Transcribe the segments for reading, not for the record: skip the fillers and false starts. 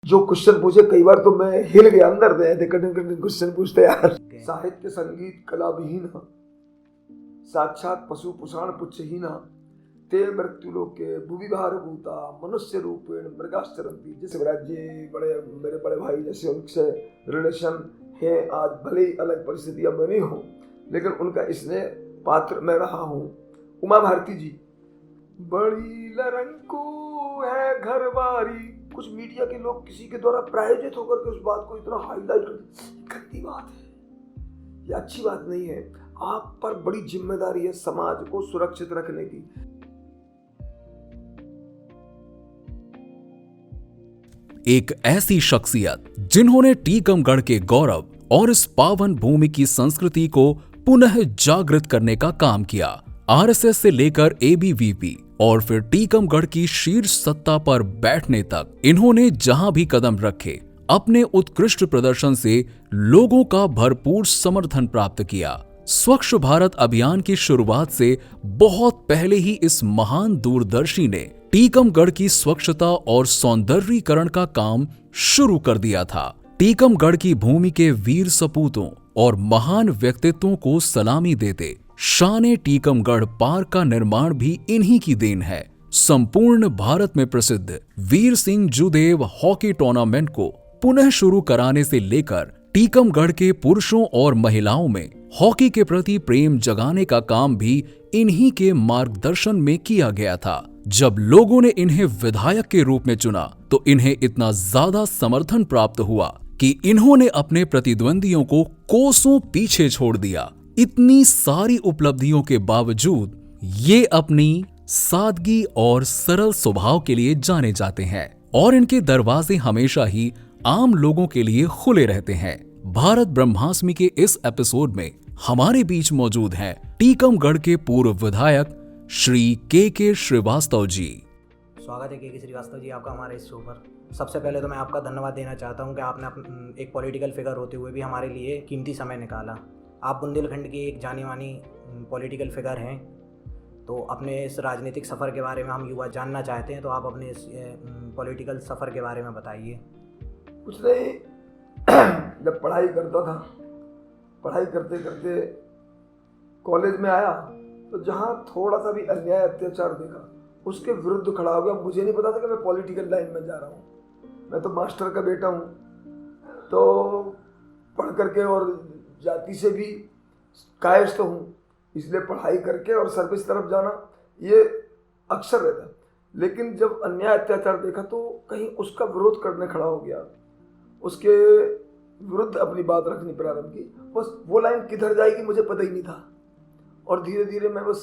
जो क्वेश्चन पूछे कई बार तो मैं हिल गया अंदर से, कठिन कठिन क्वेश्चन पूछते यार। साहित्य संगीत कला विहीन साक्षात पशु पुषाण पुच्छहीन ते मृत्यु लोके भुवि भारभूता मनुष्य रूपेण मृगाश्चरंती। जैसे राज्य बड़े मेरे बड़े भाई जैसे उनसे रिलेशन है, आज भले ही अलग परिस्थितियां बनी हो लेकिन उनका इसने पात्र मैं रहा हूँ। उमा भारती जी, बड़ी लरंकू है घरवारी। कुछ मीडिया के लोग किसी के द्वारा प्रायोजित होकर के उस बात को इतना हाईलाइट कर, गंदी बात है, ये अच्छी बात नहीं है। आप पर बड़ी जिम्मेदारी है समाज को सुरक्षित रखने की। एक ऐसी शख्सियत जिन्होंने टीकमगढ़ के गौरव और इस पावन भूमि की संस्कृति को पुनः जागृत करने का काम किया। आरएसएस से लेकर एबीवीपी और फिर टीकमगढ़ की शीर्ष सत्ता पर बैठने तक इन्होंने जहां भी कदम रखे अपने उत्कृष्ट प्रदर्शन से लोगों का भरपूर समर्थन प्राप्त किया। स्वच्छ भारत अभियान की शुरुआत से बहुत पहले ही इस महान दूरदर्शी ने टीकमगढ़ की स्वच्छता और सौंदर्यीकरण का काम शुरू कर दिया था। टीकमगढ़ की भूमि के वीर सपूतों और महान व्यक्तित्वों को सलामी देते शान टीकमगढ़ पार्क का निर्माण भी इन्हीं की देन है। संपूर्ण भारत में प्रसिद्ध वीर सिंह जुदेव हॉकी टूर्नामेंट को पुनः शुरू कराने से लेकर टीकमगढ़ के पुरुषों और महिलाओं में हॉकी के प्रति प्रेम जगाने का काम भी इन्हीं के मार्गदर्शन में किया गया था। जब लोगों ने इन्हें विधायक के रूप में चुना तो इन्हें इतना ज्यादा समर्थन प्राप्त हुआ कि इन्होंने अपने प्रतिद्वंदियों को कोसों पीछे छोड़ दिया। इतनी सारी उपलब्धियों के बावजूद ये अपनी सादगी और सरल स्वभाव के लिए जाने जाते हैं और इनके दरवाजे हमेशा ही आम लोगों के लिए खुले रहते हैं। भारत ब्रह्मास्मि के इस एपिसोड में हमारे बीच मौजूद हैं टीकमगढ़ के पूर्व विधायक श्री के श्रीवास्तव जी। स्वागत है के श्रीवास्तव जी आपका हमारे इस शो पर। सबसे पहले तो मैं आपका धन्यवाद देना चाहता हूं कि आपने एक पॉलिटिकल फिगर होते हुए भी हमारे लिए कीमती समय निकाला। आप बुंदेलखंड की एक जानी मानी पॉलिटिकल फिगर हैं, तो अपने इस राजनीतिक सफ़र के बारे में हम युवा जानना चाहते हैं, तो आप अपने इस पॉलिटिकल सफ़र के बारे में बताइए। कुछ नहीं, जब पढ़ाई करता था, पढ़ाई करते करते कॉलेज में आया तो जहाँ थोड़ा सा भी अन्याय अत्याचार देखा उसके विरुद्ध खड़ा हो गया। मुझे नहीं पता था कि मैं पॉलिटिकल लाइन में जा रहा हूँ। मैं तो मास्टर का बेटा हूँ, तो पढ़ करके और जाति से भी कायस्थ हूँ, इसलिए पढ़ाई करके और सर्विस तरफ जाना ये अक्सर रहता। लेकिन जब अन्याय अत्याचार देखा तो कहीं उसका विरोध करने खड़ा हो गया, उसके विरुद्ध अपनी बात रखनी प्रारंभ की। बस वो लाइन किधर जाएगी मुझे पता ही नहीं था और धीरे धीरे मैं बस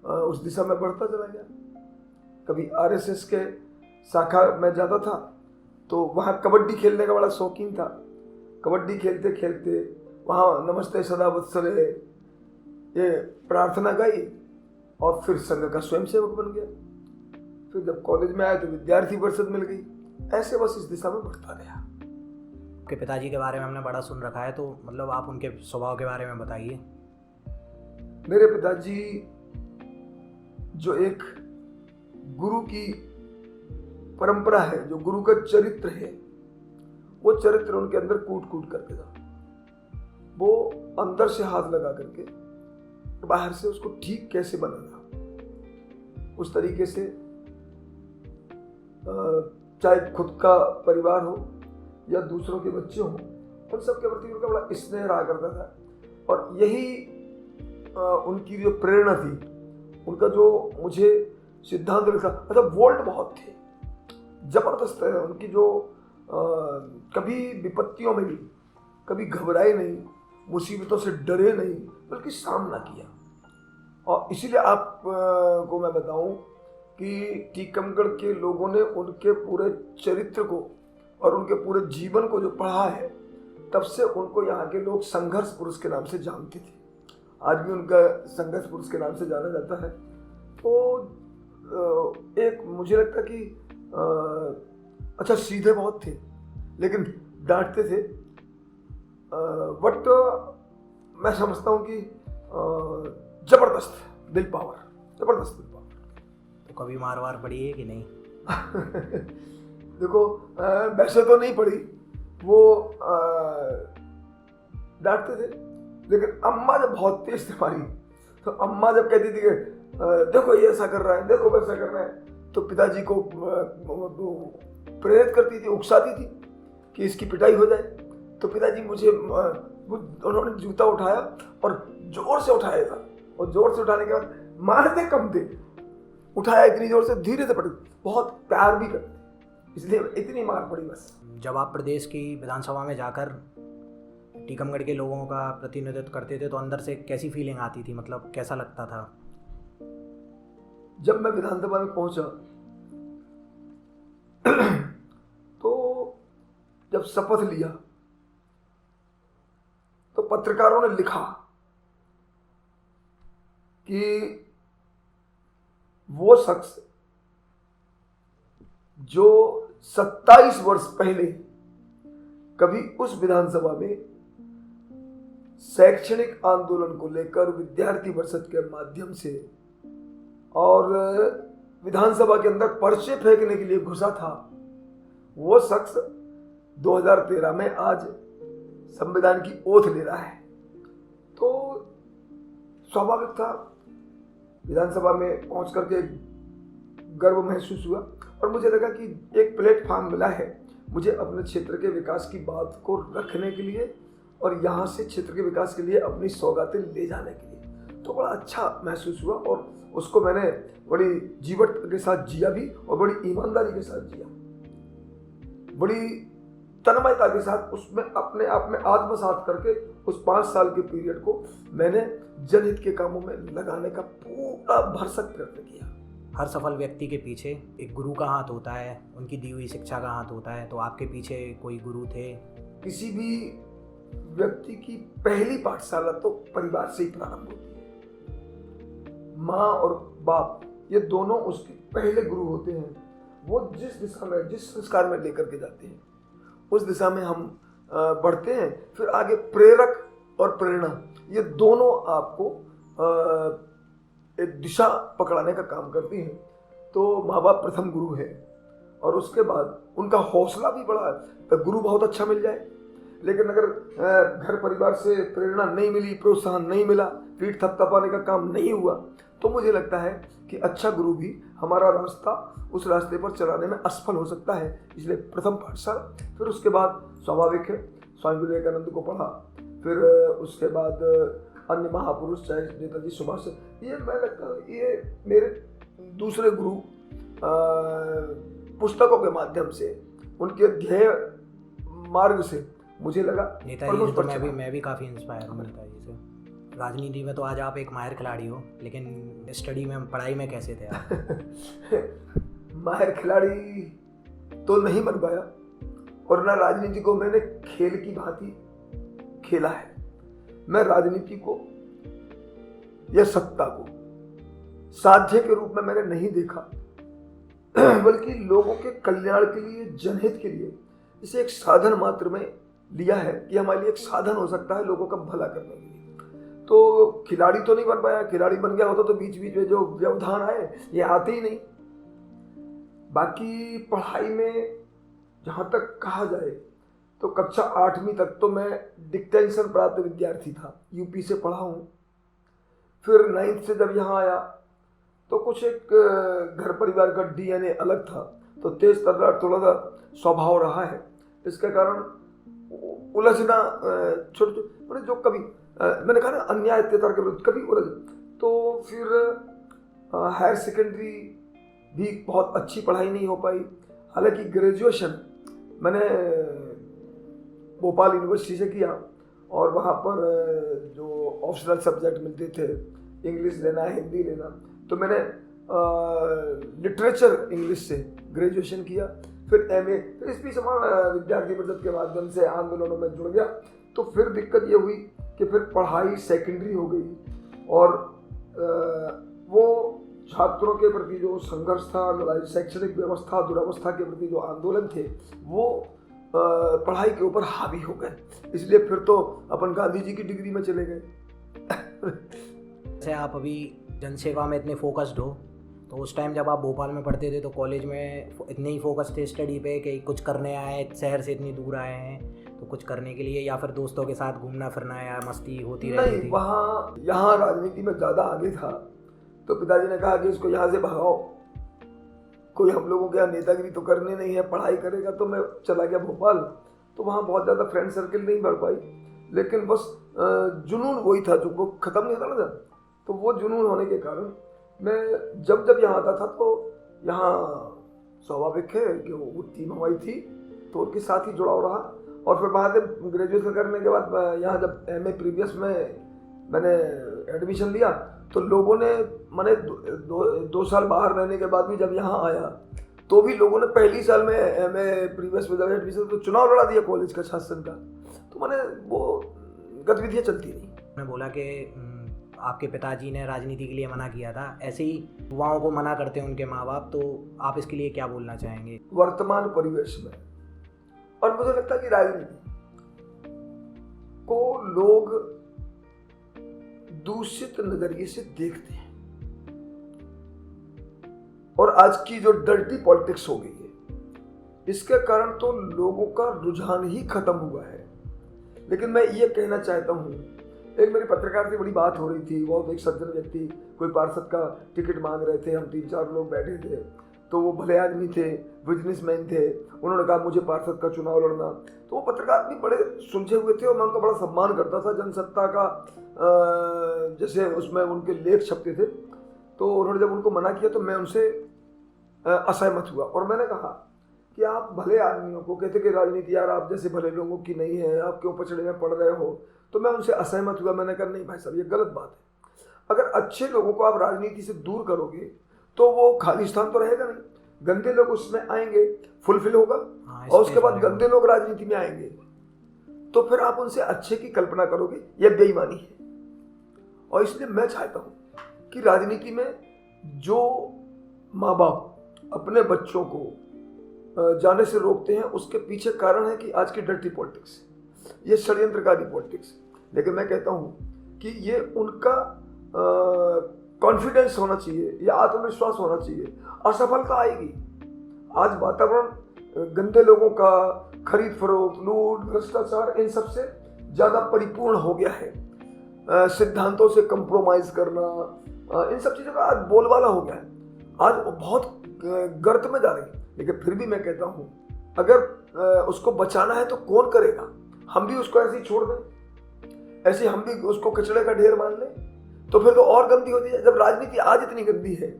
उस दिशा में बढ़ता चला गया। कभी आरएसएस के शाखा में जाता था तो वहाँ कबड्डी खेलने का बड़ा शौकीन था। कबड्डी खेलते खेलते वहाँ नमस्ते सदा वत्सले ये प्रार्थना गाई और फिर संघ का स्वयंसेवक बन गया। फिर जब कॉलेज में आया तो विद्यार्थी परिषद मिल गई। ऐसे बस इस दिशा में बढ़ता गया। आपके पिताजी के बारे में हमने बड़ा सुन रखा है, तो मतलब आप उनके स्वभाव के बारे में बताइए। मेरे पिताजी जो एक गुरु की परंपरा है, जो गुरु का चरित्र है, वो चरित्र उनके अंदर कूट कूट करके था। वो अंदर से हाथ लगा करके बाहर से उसको ठीक कैसे बनाना, उस तरीके से चाहे खुद का परिवार हो या दूसरों के बच्चे हों, उन सब के प्रति उनका बड़ा स्नेह रहा करता था। और यही उनकी जो प्रेरणा थी, उनका जो मुझे सिद्धांत लिखा, अच्छा वोल्ट बहुत थे, जबरदस्त है उनकी जो कभी विपत्तियों में भी कभी घबराए नहीं, मुसीबतों से डरे नहीं, बल्कि सामना किया। और इसीलिए आप को मैं बताऊं कि टीकमगढ़ के लोगों ने उनके पूरे चरित्र को और उनके पूरे जीवन को जो पढ़ा है, तब से उनको यहाँ के लोग संघर्ष पुरुष के नाम से जानते थे। आज भी उनका संघर्ष पुरुष के नाम से जाना जाता है। तो एक मुझे लगता कि अच्छा सीधे बहुत थे लेकिन डांटते थे, बट मैं समझता हूँ कि जबरदस्त विल पावर, जबरदस्त विल पावर। तो कभी मार वार पड़ी है कि नहीं? देखो वैसे तो नहीं पड़ी, वो डांटते थे, लेकिन अम्मा जब बहुत तेज थी हमारी, तो अम्मा जब कहती थी कि देखो ये ऐसा कर रहा है, देखो वैसा कर रहा है, तो पिताजी को प्रेरित करती थी, उकसाती थी कि इसकी पिटाई हो जाए। तो पिताजी मुझे उन्होंने जूता उठाया और जोर से उठाया था, और जोर से उठाने के बाद मारते कम थे, उठाया इतनी जोर से, धीरे से पड़ी, बहुत प्यार भी करते, इसलिए इतनी मार पड़ी बस। जब आप प्रदेश की विधानसभा में जाकर टीकमगढ़ के लोगों का प्रतिनिधित्व करते थे तो अंदर से कैसी फीलिंग आती थी, मतलब कैसा लगता था? जब मैं विधानसभा में पहुंचा तो जब शपथ लिया तो पत्रकारों ने लिखा कि वो शख्स जो 27 वर्ष पहले कभी उस विधानसभा में शैक्षणिक आंदोलन को लेकर विद्यार्थी परिषद के माध्यम से और विधानसभा के अंदर पर्चे फेंकने के लिए घुसा था, वो शख्स 2013 में आज संविधान की ओथ ले रहा है। तो स्वाभाविक था, विधानसभा में पहुंच करके गर्व महसूस हुआ और मुझे लगा कि एक प्लेटफॉर्म मिला है मुझे अपने क्षेत्र के विकास की बात को रखने के लिए और यहाँ से क्षेत्र के विकास के लिए अपनी सौगातें ले जाने के लिए। तो बड़ा अच्छा महसूस हुआ और उसको मैंने बड़ी जीवट के साथ जिया भी और बड़ी ईमानदारी के साथ जिया, बड़ी तन्मयता के साथ उसमें अपने आप में आत्मसात करके उस 5 साल के पीरियड को मैंने जनहित के कामों में लगाने का पूरा भरसक प्रयत्न किया। हर सफल व्यक्ति के पीछे एक गुरु का हाथ होता है, उनकी दी हुई शिक्षा का हाथ होता है। तो आपके पीछे कोई गुरु थे? किसी भी व्यक्ति की पहली पाठशाला तो परिवार से ही प्रारंभ होती है। माँ और बाप ये दोनों उसके पहले गुरु होते हैं। वो जिस दिशा में, जिस संस्कार में लेकर के जाते हैं उस दिशा में हम बढ़ते हैं। फिर आगे प्रेरक और प्रेरणा ये दोनों आपको एक दिशा पकड़ाने का काम करती हैं। तो माँ बाप प्रथम गुरु है और उसके बाद उनका हौसला भी बड़ा है। तो गुरु बहुत अच्छा मिल जाए, लेकिन अगर घर परिवार से प्रेरणा नहीं मिली, प्रोत्साहन नहीं मिला, पीठ थपथपाने का काम नहीं हुआ, तो मुझे लगता है कि अच्छा गुरु भी हमारा रास्ता उस रास्ते पर चलाने में असफल हो सकता है। इसलिए प्रथम पाठशाला, फिर उसके बाद स्वाभाविक है स्वामी विवेकानंद को पढ़ा, फिर उसके बाद अन्य महापुरुष चाहे नेताजी सुभाष, ये मैं लगता है ये मेरे दूसरे गुरु पुस्तकों के माध्यम से, उनके ध्येय मार्ग से मुझे लगा। नेताजी से तो मैं भी काफ़ी इंस्पायर हूँ नेताजी से। राजनीति में तो आज आप एक माहिर खिलाड़ी हो, लेकिन स्टडी में, पढ़ाई में कैसे थे आप? माहिर खिलाड़ी तो नहीं बन पाया और ना राजनीति को मैंने खेल की भांति खेला है। मैं राजनीति को या सत्ता को साध्य के रूप में मैंने नहीं देखा, बल्कि लोगों के कल्याण के लिए, जनहित के लिए इसे एक साधन मात्र में लिया है कि हमारे लिए एक साधन हो सकता है लोगों का भला करने के लिए। तो खिलाड़ी तो नहीं बन पाया। खिलाड़ी बन गया होता तो बीच बीच में जो व्यवधान आए ये आते ही नहीं। बाकी पढ़ाई में जहाँ तक कहा जाए तो कक्षा 8वीं तक तो मैं डिक्टेंशन प्राप्त विद्यार्थी था, यूपी से पढ़ा हूँ। फिर 9th से जब यहाँ आया तो कुछ एक घर परिवार का डीएनए अलग था, तो तेज तर्रार थोड़ा सा स्वभाव रहा है। इसके कारण उलझना छोटे छोटे जो कभी मैंने कहा ना अन्याय अत्याचार के विरुद्ध कभी उलझ। तो फिर हायर सेकेंडरी भी बहुत अच्छी पढ़ाई नहीं हो पाई। हालांकि ग्रेजुएशन मैंने भोपाल यूनिवर्सिटी से किया और वहाँ पर जो ऑप्शनल सब्जेक्ट मिलते थे, इंग्लिश लेना है, हिंदी लेना, तो मैंने लिटरेचर इंग्लिश से ग्रेजुएशन किया। फिर एमए, फिर इस बीच विद्यार्थी परिषद के माध्यम से आंदोलनों में जुड़ गया। तो फिर दिक्कत ये हुई कि फिर पढ़ाई सेकेंडरी हो गई और वो छात्रों के प्रति जो संघर्ष था, लड़ाई, शैक्षणिक व्यवस्था, दुरावस्था के प्रति जो आंदोलन थे, वो पढ़ाई के ऊपर हावी हो गए। इसलिए फिर तो अपन गांधी जी की डिग्री में चले गए। जैसे आप अभी जनसेवा में इतने फोकस्ड हो, तो उस टाइम जब आप भोपाल में पढ़ते थे तो कॉलेज में इतने ही फोकस थे स्टडी पे कि कुछ करने आए, शहर से इतनी दूर आए हैं तो कुछ करने के लिए, या फिर दोस्तों के साथ घूमना फिरना या मस्ती होती रहती नहीं, थी? वहाँ यहाँ राजनीति में ज़्यादा आगे था, तो पिताजी ने कहा कि इसको यहाँ से भगाओ, कोई हम लोगों के यहाँ नेतागिरी तो करनी नहीं है, पढ़ाई करेगा। तो मैं चला गया भोपाल। तो वहाँ बहुत ज़्यादा फ्रेंड सर्किल नहीं बढ़ पाई, लेकिन बस जुनून वही था जो वो ख़त्म नहीं होता ना। तो वो जुनून होने के कारण मैं जब जब यहाँ आता था तो यहाँ स्वाभाविक है कि वो टीम हमारी थी तो उनके साथ ही जुड़ाव रहा। और फिर वहाँ से ग्रेजुएशन करने के बाद यहाँ जब MA प्रीवियस में मैंने एडमिशन लिया तो लोगों ने मैंने दो साल बाहर रहने के बाद भी जब यहाँ आया तो भी लोगों ने पहली साल में MA प्रीवियस में जब एडमिशन तो चुनाव लड़ा दिया कॉलेज का, शासन का। तो मैंने वो गतिविधियाँ चलती रही। मैं बोला कि आपके पिताजी ने राजनीति के लिए मना किया था, ऐसे ही युवाओं को मना करते हैं उनके माँ बाप, तो आप इसके लिए क्या बोलना चाहेंगे? वर्तमान परिवेश में और मुझे लगता है कि राजनीति को लोग दूषित नजरिए से देखते हैं और आज की जो डर्टी पॉलिटिक्स हो गई है इसके कारण तो लोगों का रुझान ही खत्म हुआ है। लेकिन मैं ये कहना चाहता हूँ, एक मेरी पत्रकार से बड़ी बात हो रही थी, वो एक सज्जन व्यक्ति कोई पार्षद का टिकट मांग रहे थे, हम 3-4 लोग बैठे थे, तो वो भले आदमी थे, बिजनेसमैन थे, उन्होंने कहा मुझे पार्षद का चुनाव लड़ना। तो वो पत्रकार भी बड़े सुलझे हुए थे और मैं उनका बड़ा सम्मान करता था। जनसत्ता का जैसे उसमें उनके लेख छपते थे, तो उन्होंने जब उनको मना किया तो मैं उनसे असहमत हुआ और मैंने कहा कि आप भले आदमियों को कहते कि राजनीति यार आप जैसे भले लोगों की नहीं है, आप क्यों पछड़े में पड़ रहे हो। तो मैं उनसे असहमत हुआ। मैंने कहा नहीं भाई साहब, ये गलत बात है। अगर अच्छे लोगों को आप राजनीति से दूर करोगे तो वो खाली स्थान तो रहेगा नहीं, गंदे लोग उसमें आएंगे, फुलफिल होगा। और उसके बाद गंदे लोग राजनीति में आएंगे तो फिर आप उनसे अच्छे की कल्पना करोगे, यह बेईमानी है। और इसलिए मैं चाहता हूं कि राजनीति में जो माँ बाप अपने बच्चों को जाने से रोकते हैं उसके पीछे कारण है कि आज की डर्टी पॉलिटिक्स, ये षड्यंत्रकारी पॉलिटिक्स। लेकिन मैं कहता हूं कि ये उनका कॉन्फिडेंस होना चाहिए, या आत्मविश्वास होना चाहिए। असफलता आएगी। आज वातावरण गंदे लोगों का, खरीद फरोख्त, लूट, भ्रष्टाचार, इन सब से ज़्यादा परिपूर्ण हो गया है। सिद्धांतों से कंप्रोमाइज करना, इन सब चीज़ों का आज बोलबाला हो गया है। आज बहुत गर्त में जा रही है। लेकिन फिर भी मैं कहता हूँ अगर उसको बचाना है तो कौन करेगा? हम भी उसको ऐसे ही छोड़ दें, ऐसे हम भी उसको कचड़े का ढेर मान लें, तो फिर तो और गंदी होती है। जब राजनीति आज इतनी गंदी है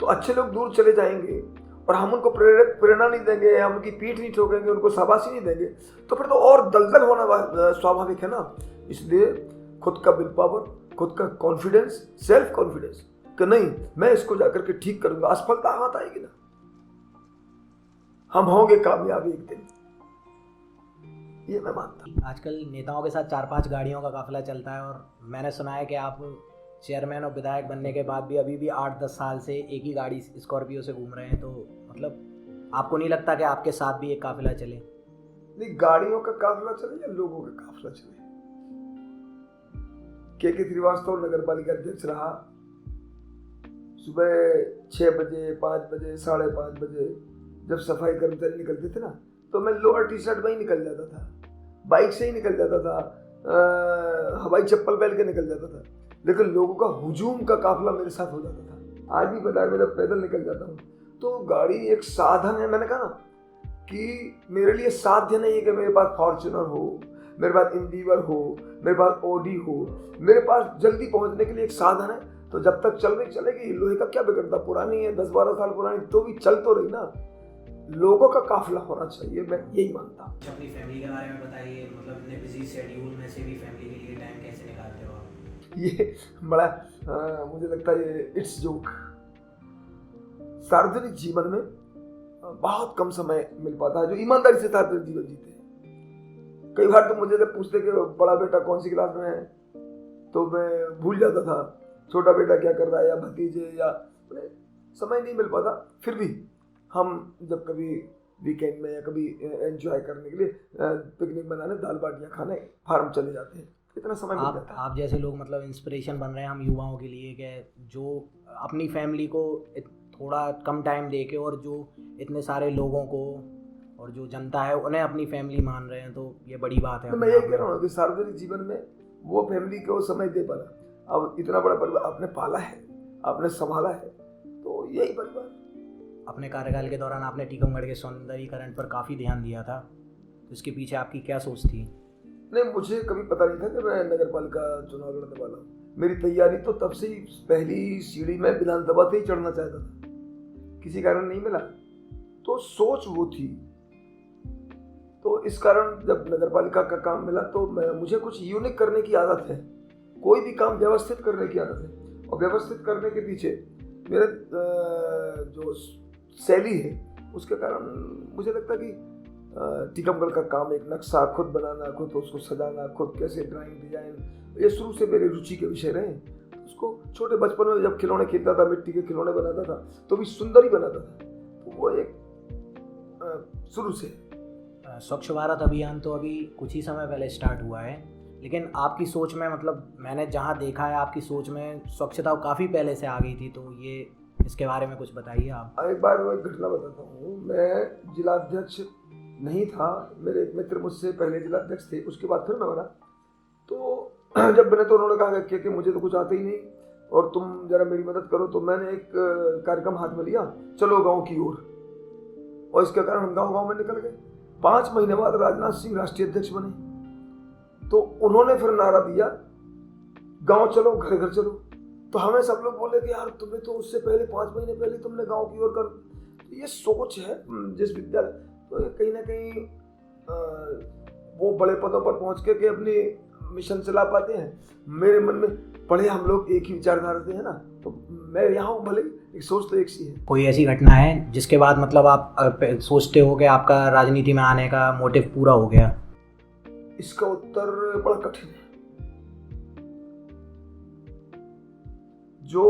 तो अच्छे लोग दूर चले जाएंगे और हम उनको प्रेरणा नहीं देंगे, हम उनकी पीठ नहीं ठोकेंगे, उनको शाबाशी नहीं देंगे, तो फिर तो और दलदल होना स्वाभाविक है ना। इसलिए खुद का विल पावर, खुद का कॉन्फिडेंस, सेल्फ कॉन्फिडेंस कि नहीं मैं इसको जाकर के ठीक करूंगा। असफलता हाथ आएगी ना, हम होंगे कामयाब एक दिन, ये मैं मानता हूँ। आजकल नेताओं के साथ 4-5 गाड़ियों का काफिला चलता है और मैंने सुना है कि आप चेयरमैन और विधायक बनने के बाद भी अभी भी 8-10 साल से एक ही गाड़ी स्कॉर्पियो से घूम रहे हैं। तो मतलब आपको नहीं लगता कि आपके साथ भी एक काफिला चले? नहीं, गाड़ियों का काफिला चले या लोगों का काफिला चले। के श्रीवास्तव नगर पालिका अध्यक्ष रहा। सुबह 6 बजे, 5 बजे, 5:30 बजे जब सफाई कर्मचारी निकलते थे ना, तो मैं लोअर टी शर्ट में ही निकल जाता था, बाइक से ही निकल जाता था, हवाई चप्पल पहन के निकल जाता था। लेकिन लोगों का हुजूम का काफिला मेरे साथ हो जाता था। आज भी बाजार में जब पैदल निकल जाता हूँ तो गाड़ी एक साधन है। मैंने कहा ना कि मेरे लिए साध्य नहीं है कि मेरे पास फॉर्च्यूनर हो, मेरे पास इंडिवर हो, मेरे पास ऑडी हो। मेरे पास जल्दी पहुंचने के लिए एक साधन है। तो जब तक चल रही चलेगी, लोहे का क्या बिगड़ता, पुरानी है 10-12 साल पुरानी तो भी चल तो रही ना। लोगों का काफिला होना चाहिए, मैं यही मानता हूँ। अपनी फैमिली के बारे में बताइए, मतलब इतने बिजी शेड्यूल में से भी फैमिली के लिए टाइम कैसे निकालते हो आप? ये बड़ा मुझे लगता है ये इट्स जोक। सार्वजनिक जीवन में बहुत कम समय मिल पाता है जो ईमानदारी से सार्वजनिक जीवन जीते हैं। कई बार तो मुझे जब पूछते कि बड़ा बेटा कौन सी क्लास में है तो मैं भूल जाता था छोटा बेटा क्या कर रहा है, या भतीजे, या समय नहीं मिल पाता। फिर भी हम जब कभी वीकेंड में या कभी एंजॉय करने के लिए पिकनिक बनाने, दाल बाटियाँ खाने फार्म चले जाते हैं। इतना समय मिल जाता है। आप जैसे लोग मतलब इंस्पिरेशन बन रहे हैं हम युवाओं के लिए, कि जो अपनी फैमिली को थोड़ा कम टाइम दे के, और जो इतने सारे लोगों को और जो जनता है उन्हें अपनी फैमिली मान रहे हैं, तो ये बड़ी बात है। तो मैं ये कह रहा हूँ कि सार्वजनिक जीवन में वो फैमिली को समय दे पा रहा। अब इतना बड़ा परिवार आपने पाला है, आपने संभाला है, तो यही परिवार। अपने कार्यकाल के दौरान आपने टीकमगढ़ के सौंदर्यीकरण पर काफ़ी ध्यान दिया था, तो इसके पीछे आपकी क्या सोच थी? नहीं, मुझे कभी पता नहीं था कि मैं नगर पालिका चुनाव लड़ने वाला हूँ। मेरी तैयारी तो तब से ही, पहली सीढ़ी में विधानसभा से ही चढ़ना चाहता था, किसी कारण नहीं मिला, तो सोच वो थी। तो इस कारण जब नगर पालिका का काम मिला तो मुझे कुछ यूनिक करने की आदत है, कोई भी काम व्यवस्थित करने की आदत है, और व्यवस्थित करने के पीछे मेरे जो शैली है उसके कारण मुझे लगता कि टीकमगढ़ का काम, एक नक्शा खुद बनाना, खुद उसको सजाना, खुद कैसे ड्राइंग डिजाइन, ये शुरू से मेरे रुचि के विषय रहे। उसको छोटे बचपन में जब खिलौने खेलता था, मिट्टी के खिलौने बनाता था, तो भी सुंदर ही बनाता था। तो वो एक शुरू से। स्वच्छ भारत अभियान तो अभी कुछ ही समय पहले स्टार्ट हुआ है, लेकिन आपकी सोच में, मतलब मैंने जहाँ देखा है आपकी सोच में स्वच्छता काफ़ी पहले से आ गई थी, तो ये इसके बारे में कुछ बताइए आप। एक बार वो एक घटना बताता हूँ। मैं जिलाध्यक्ष नहीं था, मेरे एक मित्र मुझसे पहले जिलाध्यक्ष थे, उसके बाद फिर मैं बना। तो जब मैंने, तो उन्होंने कहा कि मुझे तो कुछ आता ही नहीं और तुम जरा मेरी मदद करो, तो मैंने एक कार्यक्रम हाथ में लिया, चलो गांव की ओर, और इसके कारण हम गांव में निकल गए। 5 महीने बाद राजनाथ सिंह राष्ट्रीय अध्यक्ष बने, तो उन्होंने फिर नारा दिया, गांव चलो, घर घर चलो। तो हमें सब लोग बोले कि यार तुम्हें तो उससे पहले 5 महीने पहले तुमने गांव की ओर कर। तो ये सोच है जिस विद्यालय, तो कहीं ना कहीं वो बड़े पदों पर पहुंच के अपनी मिशन चला पाते हैं। मेरे मन में पढ़े हम लोग एक ही विचारधारा से है ना, तो मैं यहाँ हूँ, भले एक सोच तो एक सी है। कोई ऐसी घटना है जिसके बाद मतलब आप सोचते हो कि आपका राजनीति में आने का मोटिव पूरा हो गया? इसका उत्तर बड़ा कठिन है। जो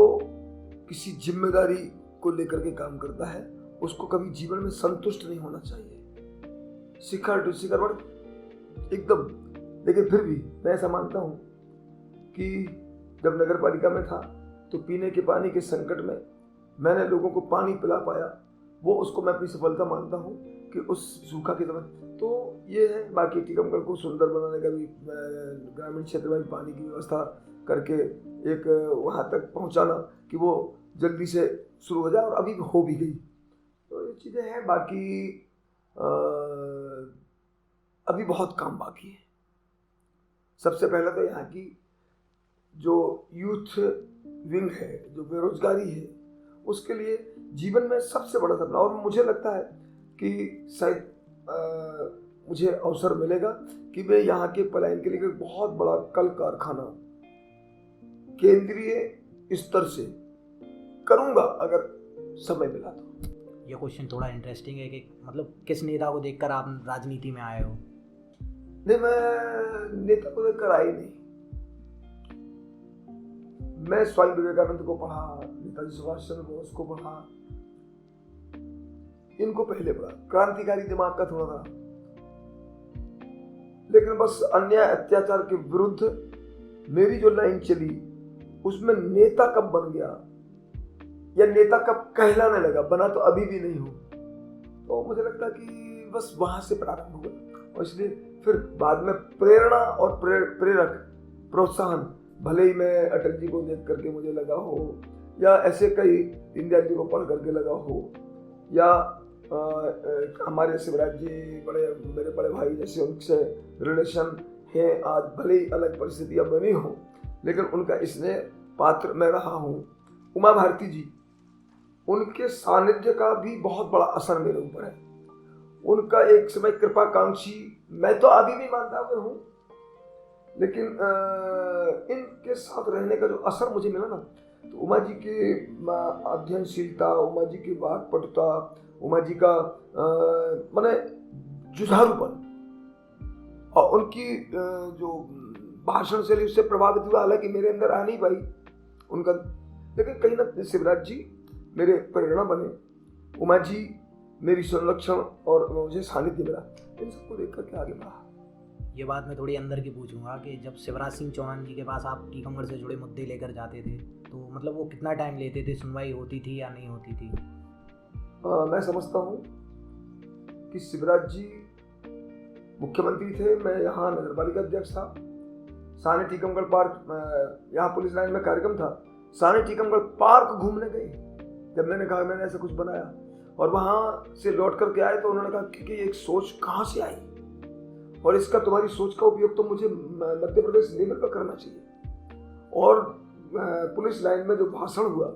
किसी जिम्मेदारी को लेकर के काम करता है उसको कभी जीवन में संतुष्ट नहीं होना चाहिए। शिखर एकदम। लेकिन फिर भी मैं ऐसा मानता हूँ कि जब नगर पालिका में था तो पीने के पानी के संकट में मैंने लोगों को पानी पिला पाया, वो उसको मैं अपनी सफलता मानता हूँ कि उस सूखा के समय। तो ये है। बाकी टीकमगढ़ को सुंदर बनाने का भी, ग्रामीण क्षेत्र में पानी की व्यवस्था करके एक वहाँ तक पहुँचाना कि वो जल्दी से शुरू हो जाए, और अभी हो भी गई। तो ये चीज़ें हैं। बाकी अभी बहुत काम बाकी है। सबसे पहले तो यहाँ की जो यूथ विंग है, जो बेरोजगारी है, उसके लिए जीवन में सबसे बड़ा सपना, और मुझे लगता है कि शायद मुझे अवसर मिलेगा कि मैं यहाँ के पलायन के लिए एक बहुत बड़ा कल कारखाना केंद्रीय स्तर से करूँगा अगर समय मिला तो। ये क्वेश्चन थोड़ा इंटरेस्टिंग है कि मतलब किस नेता को देखकर आप राजनीति में आए हो? नहीं, मैं नेता को देखकर आई नहीं। मैं स्वामी विवेकानंद को पढ़ा, नेताजी सुभाष चंद्र बोस को पढ़ा, इनको पहले पढ़ा। क्रांतिकारी दिमाग का थोड़ा था, लेकिन बस अन्याय अत्याचार के विरुद्ध मेरी जो लाइन चली उसमें नेता कब बन गया या नेता कब कहलाने लगा, बना तो अभी भी नहीं हूं। तो मुझे लगता कि बस वहां से प्रारंभ हुआ, और इसलिए फिर बाद में प्रेरणा और प्रेरक प्रोत्साहन, भले ही मैं अटल जी को देख करके मुझे लगा हो, या ऐसे कई दीनदयाल जी को पढ़ करके लगा हो, या हमारे शिवराज जी मेरे बड़े भाई जैसे उनसे रिलेशन है, आज भले ही अलग परिस्थितियां बनी हो, लेकिन उनका स्नेह पात्र मैं रहा हूँ। उमा भारती जी, उनके सानिध्य का भी बहुत बड़ा असर मेरे ऊपर है। उनका एक समय कृपाकांक्षी मैं तो अभी भी मानता हूँ, लेकिन इनके साथ रहने का जो असर मुझे मिला ना, तो उमा जी की अध्ययनशीलता, उमा जी की वाक्पटुता, उमा जी का माने जुझारूपन, और उनकी जो भाषण शैली उससे प्रभावित हुआ। हालांकि मेरे अंदर आ नहीं पाई उनका, लेकिन कहीं ना शिवराज जी मेरे प्रेरणा बने, उमा जी मेरी संरक्षण और मुझे सानिध्य मिला। इन सबको देख करके आगे बढ़ा। ये बात मैं थोड़ी अंदर की पूछूंगा कि जब शिवराज सिंह चौहान जी के पास आप टीकमगढ़ से जुड़े मुद्दे लेकर जाते थे तो मतलब वो कितना टाइम लेते थे, सुनवाई होती थी या नहीं होती थी? मैं समझता हूँ कि शिवराज जी मुख्यमंत्री थे, मैं यहाँ नगर पालिका अध्यक्ष था। साने टीकमगढ़ पार्क, यहाँ पुलिस लाइन में कार्यक्रम था, साने टीकमगढ़ पार्क घूमने गए जब मैंने कहा मैंने ऐसा कुछ बनाया, और वहाँ से लौट करके आए तो उन्होंने कहा कि एक सोच कहाँ से आई और इसका तुम्हारी सोच का उपयोग तो मुझे मध्य प्रदेश लेवल पर करना चाहिए। और पुलिस लाइन में जो भाषण हुआ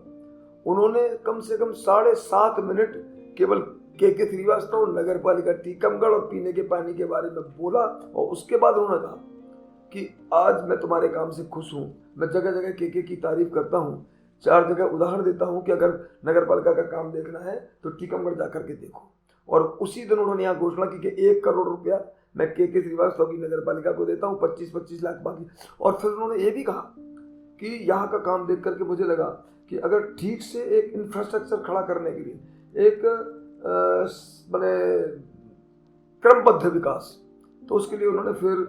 उन्होंने कम से कम 7.5 मिनट केवल के श्रीवास्तव नगर पालिका टीकमगढ़ और पीने के पानी के बारे में बोला, और उसके बाद उन्होंने कहा कि आज मैं तुम्हारे काम से खुश हूँ। मैं जगह जगह के की तारीफ करता हूँ, 4 जगह उदाहरण देता हूँ कि अगर नगर पालिका का काम देखना है तो टीकमगढ़ जाकर के देखो। और उसी दिन उन्होंने यहाँ घोषणा की कि 1 करोड़ रुपया मैं के श्रीवास्तव की नगर पालिका को देता हूँ, 25-25 लाख बाकी। और फिर उन्होंने ये भी कहा कि यहाँ का काम देख करके मुझे लगा कि अगर ठीक से एक इंफ्रास्ट्रक्चर खड़ा करने के लिए एक मैंने क्रमबद्ध विकास, तो उसके लिए उन्होंने फिर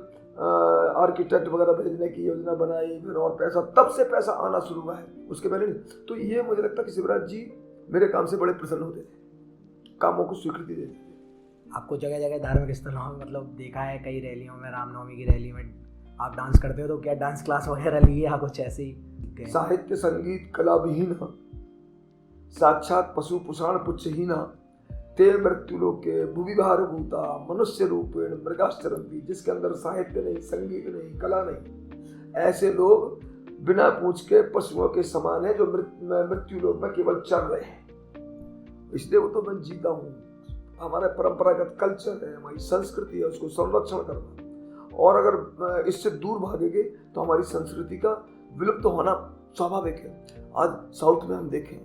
आर्किटेक्ट वगैरह भेजने की योजना बनाई, फिर और पैसा, तब से पैसा आना शुरू हुआ है, उसके पहले नहीं। तो ये मुझे लगता है कि शिवराज जी मेरे काम से बड़े प्रसन्न होते थे, कामों को स्वीकृति देते थे। आपको जगह जगह धार्मिक स्थलों में मतलब देखा है, कई रैलियों में, रामनवमी की रैली में आप डांस करते हो, तो क्या डांस क्लास वगैरह लिए या कुछ ऐसे ही? साहित्य संगीत कला विहीन साक्षात पशु पुषाण पुच्छहीना ते मृत्यु लोके भूविभार भूता मनुष्य रूपेण मृगाश्चरंती, जिसके अंदर साहित्य नहीं, संगीत नहीं, कला नहीं, ऐसे लोग बिना पूछ के पशुओं के समान है जो मृत्यु लोक में केवल चल रहे हैं। इसलिए वो तो मैं जीता हूँ। हमारा परंपरागत कल्चर है, हमारी संस्कृति है, उसको संरक्षण करना, और अगर इससे दूर भागेंगे तो हमारी संस्कृति का विलुप्त होना स्वाभाविक है। आज साउथ में हम देखें,